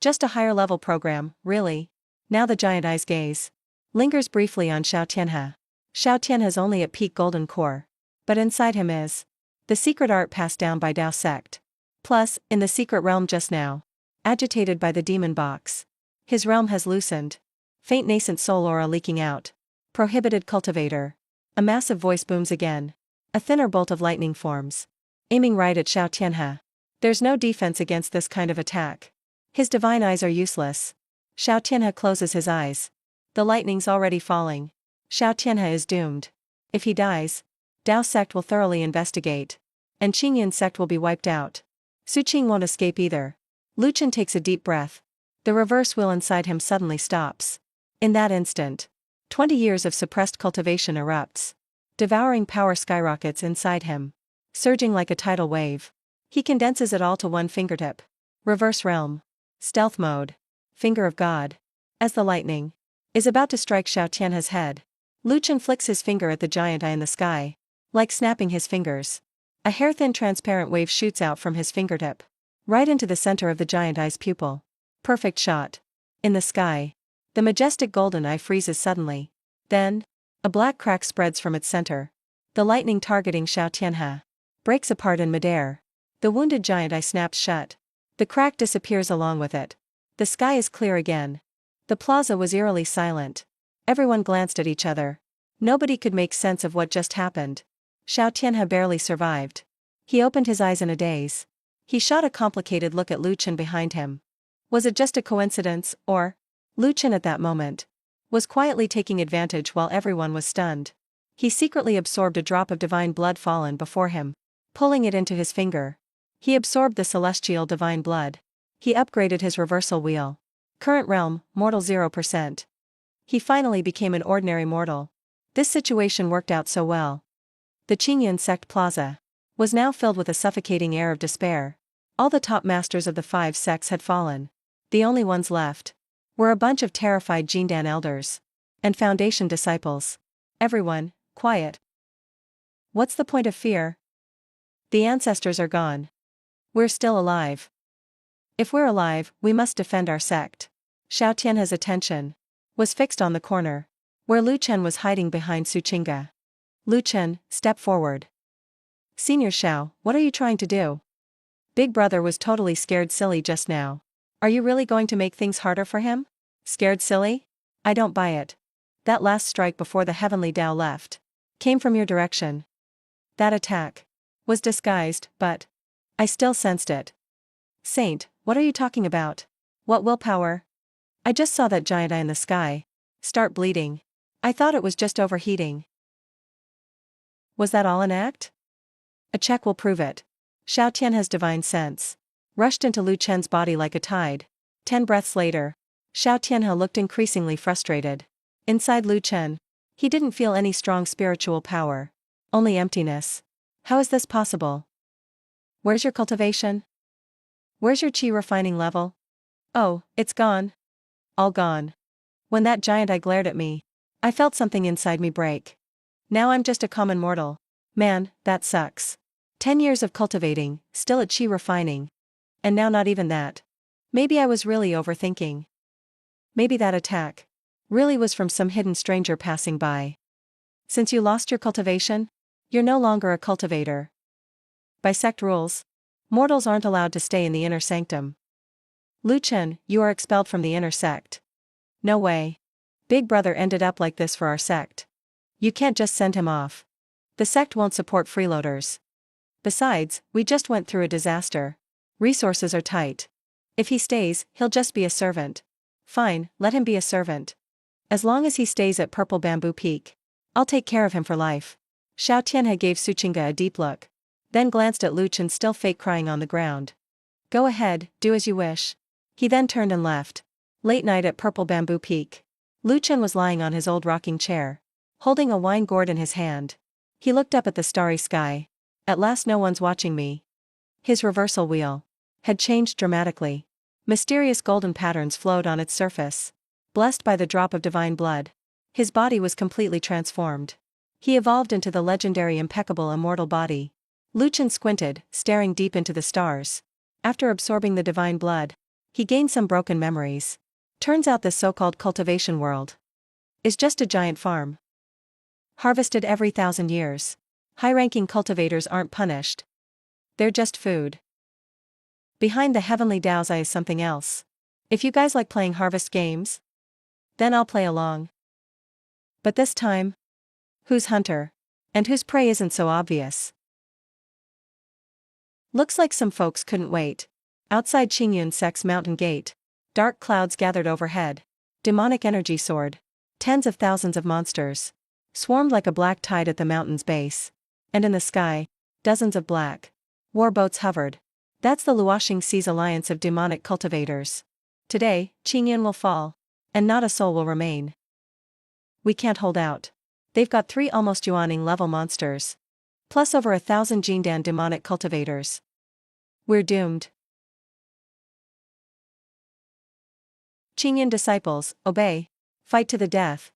Just a higher level program, really. Now the giant eye's gaze lingers briefly on Xiao Tianhe. Xiao Tianhe's only at peak Golden Core. But inside him is the secret art passed down by Tao sect. Plus, in the secret realm just now, agitated by the demon box, his realm has loosened. Faint nascent soul aura leaking out. Prohibited cultivator. A massive voice booms again. A thinner bolt of lightning forms, aiming right at Xiao Tianhe. There's no defense against this kind of attack. His divine eyes are useless. Xiao Tianhe closes his eyes. The lightning's already falling. Xiao Tianhe is doomed. If he dies, Tao sect will thoroughly investigate. And Qingyan sect will be wiped out. Su Qing won't escape either. Lucian takes a deep breath. The reverse will inside him suddenly stops. In that instant, 20 years of suppressed cultivation erupts. Devouring power skyrockets inside him. Surging like a tidal wave. He condenses it all to one fingertip. Reverse realm. Stealth mode. Finger of God. As the lightning is about to strike Xiao Tianhe's head, Lucian flicks his finger at the giant eye in the sky. Like snapping his fingers. A hair-thin transparent wave shoots out from his fingertip. Right into the center of the giant eye's pupil. Perfect shot. In the sky, the majestic golden eye freezes suddenly. Then, a black crack spreads from its center. The lightning targeting Xiao Tianhe breaks apart in midair. The wounded giant eye snaps shut. The crack disappears along with it. The sky is clear again. The plaza was eerily silent. Everyone glanced at each other. Nobody could make sense of what just happened. Xiao Tianhe barely survived. He opened his eyes in a daze. He shot a complicated look at Lucian behind him. Was it just a coincidence, or? Lucian at that moment was quietly taking advantage while everyone was stunned. He secretly absorbed a drop of divine blood fallen before him, pulling it into his finger. He absorbed the celestial divine blood. He upgraded his reversal wheel. Current realm, mortal 0%. He finally became an ordinary mortal. This situation worked out so well. The Qingyan sect plaza was now filled with a suffocating air of despair. All the top masters of the 5 sects had fallen. The only ones left were a bunch of terrified Jindan elders and Foundation disciples. Everyone, quiet. What's the point of fear? The ancestors are gone. We're still alive. If we're alive, we must defend our sect. Xiao Tianhe's attention was fixed on the corner, where Lu Chen was hiding behind Su Qingge. Lu Chen, step forward. Senior Xiao, what are you trying to do? Big brother was totally scared silly just now. Are you really going to make things harder for him? Scared silly? I don't buy it. That last strike before the heavenly Tao left came from your direction. That attack was disguised, but I still sensed it. Saint, what are you talking about? What willpower? I just saw that giant eye in the sky start bleeding. I thought it was just overheating. Was that all an act? A check will prove it. Xiao Tian has divine sense. Rushed into Lu Chen's body like a tide. 10 breaths later, Xiao Tianhe looked increasingly frustrated. Inside Lu Chen, he didn't feel any strong spiritual power. Only emptiness. How is this possible? Where's your cultivation? Where's your qi refining level? Oh, it's gone. All gone. When that giant eye glared at me, I felt something inside me break. Now I'm just a common mortal. Man, that sucks. 10 years of cultivating, still at qi refining. And now not even that. Maybe I was really overthinking. Maybe that attack really was from some hidden stranger passing by. Since you lost your cultivation, you're no longer a cultivator. By sect rules, mortals aren't allowed to stay in the inner sanctum. Lu Chen, you are expelled from the inner sect. No way. Big Brother ended up like this for our sect. You can't just send him off. The sect won't support freeloaders. Besides, we just went through a disaster. Resources are tight. If he stays, he'll just be a servant. Fine, let him be a servant. As long as he stays at Purple Bamboo Peak, I'll take care of him for life. Xiao Tianhe gave Su Qingge a deep look, then glanced at Lu Chen still fake crying on the ground. Go ahead, do as you wish. He then turned and left. Late night at Purple Bamboo Peak. Lu Chen was lying on his old rocking chair, holding a wine gourd in his hand. He looked up at the starry sky. At last no one's watching me. His reversal wheel had changed dramatically. Mysterious golden patterns flowed on its surface. Blessed by the drop of divine blood, his body was completely transformed. He evolved into the legendary impeccable immortal body. Lu Chen squinted, staring deep into the stars. After absorbing the divine blood, he gained some broken memories. Turns out this so-called cultivation world is just a giant farm. Harvested every 1,000 years. High-ranking cultivators aren't punished. They're just food. Behind the heavenly Dao's eye is something else. If you guys like playing harvest games, then I'll play along. But this time, who's hunter? And whose prey isn't so obvious? Looks like some folks couldn't wait. Outside Qingyun Sect's mountain gate, dark clouds gathered overhead. Demonic energy soared. Tens of thousands of monsters swarmed like a black tide at the mountain's base. And in the sky, dozens of black war boats hovered. That's the Luoxing Sea's alliance of demonic cultivators. Today, Qingyun will fall, and not a soul will remain. We can't hold out. They've got 3 almost Yuaning level monsters, plus over 1,000 Jindan demonic cultivators. We're doomed. Qingyun disciples, obey. Fight to the death.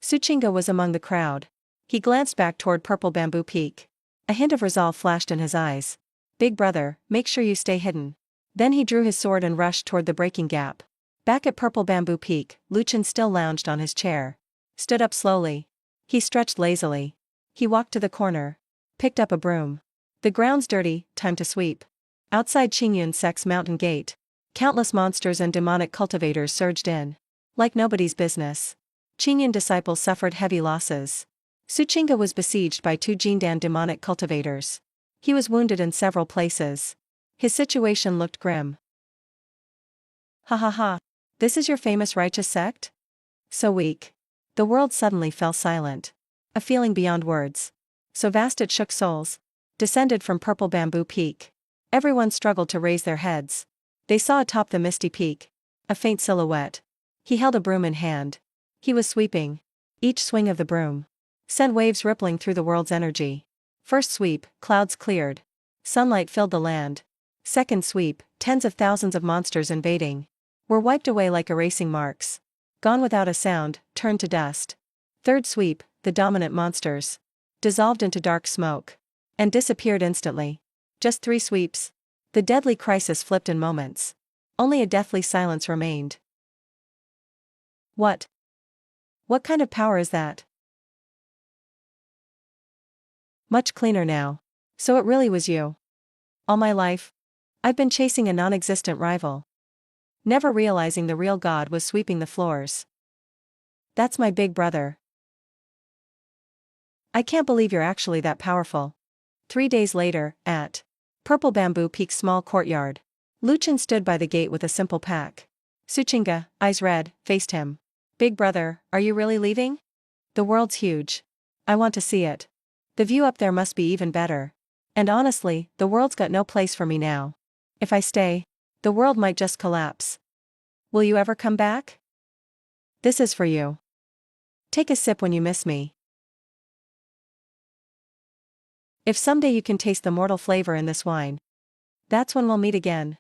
Su Qingge was among the crowd. He glanced back toward Purple Bamboo Peak. A hint of resolve flashed in his eyes. Big Brother, make sure you stay hidden. Then he drew his sword and rushed toward the breaking gap. Back at Purple Bamboo Peak, Lu Chen still lounged on his chair. Stood up slowly. He stretched lazily. He walked to the corner. Picked up a broom. The ground's dirty, time to sweep. Outside Qingyun Sect's mountain gate, countless monsters and demonic cultivators surged in. Like nobody's business. Qingyun disciples suffered heavy losses. Su Qingge was besieged by 2 Jindan demonic cultivators. He was wounded in several places. His situation looked grim. Ha ha ha. This is your famous righteous sect? So weak. The world suddenly fell silent. A feeling beyond words. So vast it shook souls. Descended from Purple Bamboo Peak. Everyone struggled to raise their heads. They saw atop the misty peak a faint silhouette. He held a broom in hand. He was sweeping. Each swing of the broom sent waves rippling through the world's energy. First sweep, clouds cleared. Sunlight filled the land. Second sweep, tens of thousands of monsters invading were wiped away like erasing marks. Gone without a sound, turned to dust. Third sweep, the dominant monsters dissolved into dark smoke and disappeared instantly. Just 3 sweeps. The deadly crisis flipped in moments. Only a deathly silence remained. What? What kind of power is that? Much cleaner now. So it really was you. All my life, I've been chasing a non-existent rival. Never realizing the real God was sweeping the floors. That's my big brother. I can't believe you're actually that powerful. 3 days later, at Purple Bamboo Peak's small courtyard, Lu Chen stood by the gate with a simple pack. Su Qingge, eyes red, faced him. Big Brother, are you really leaving? The world's huge. I want to see it. The view up there must be even better. And honestly, the world's got no place for me now. If I stay, the world might just collapse. Will you ever come back? This is for you. Take a sip when you miss me. If someday you can taste the mortal flavor in this wine, that's when we'll meet again.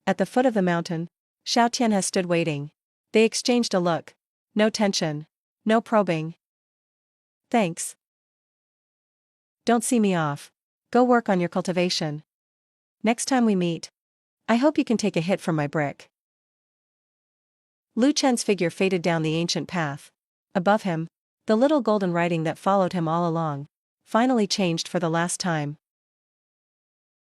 At the foot of the mountain, Xiao Tian has stood waiting. They exchanged a look. No tension. No probing. Thanks. Don't see me off. Go work on your cultivation. Next time we meet, I hope you can take a hit from my brick. Lu Chen's figure faded down the ancient path. Above him, the little golden writing that followed him all along finally changed for the last time.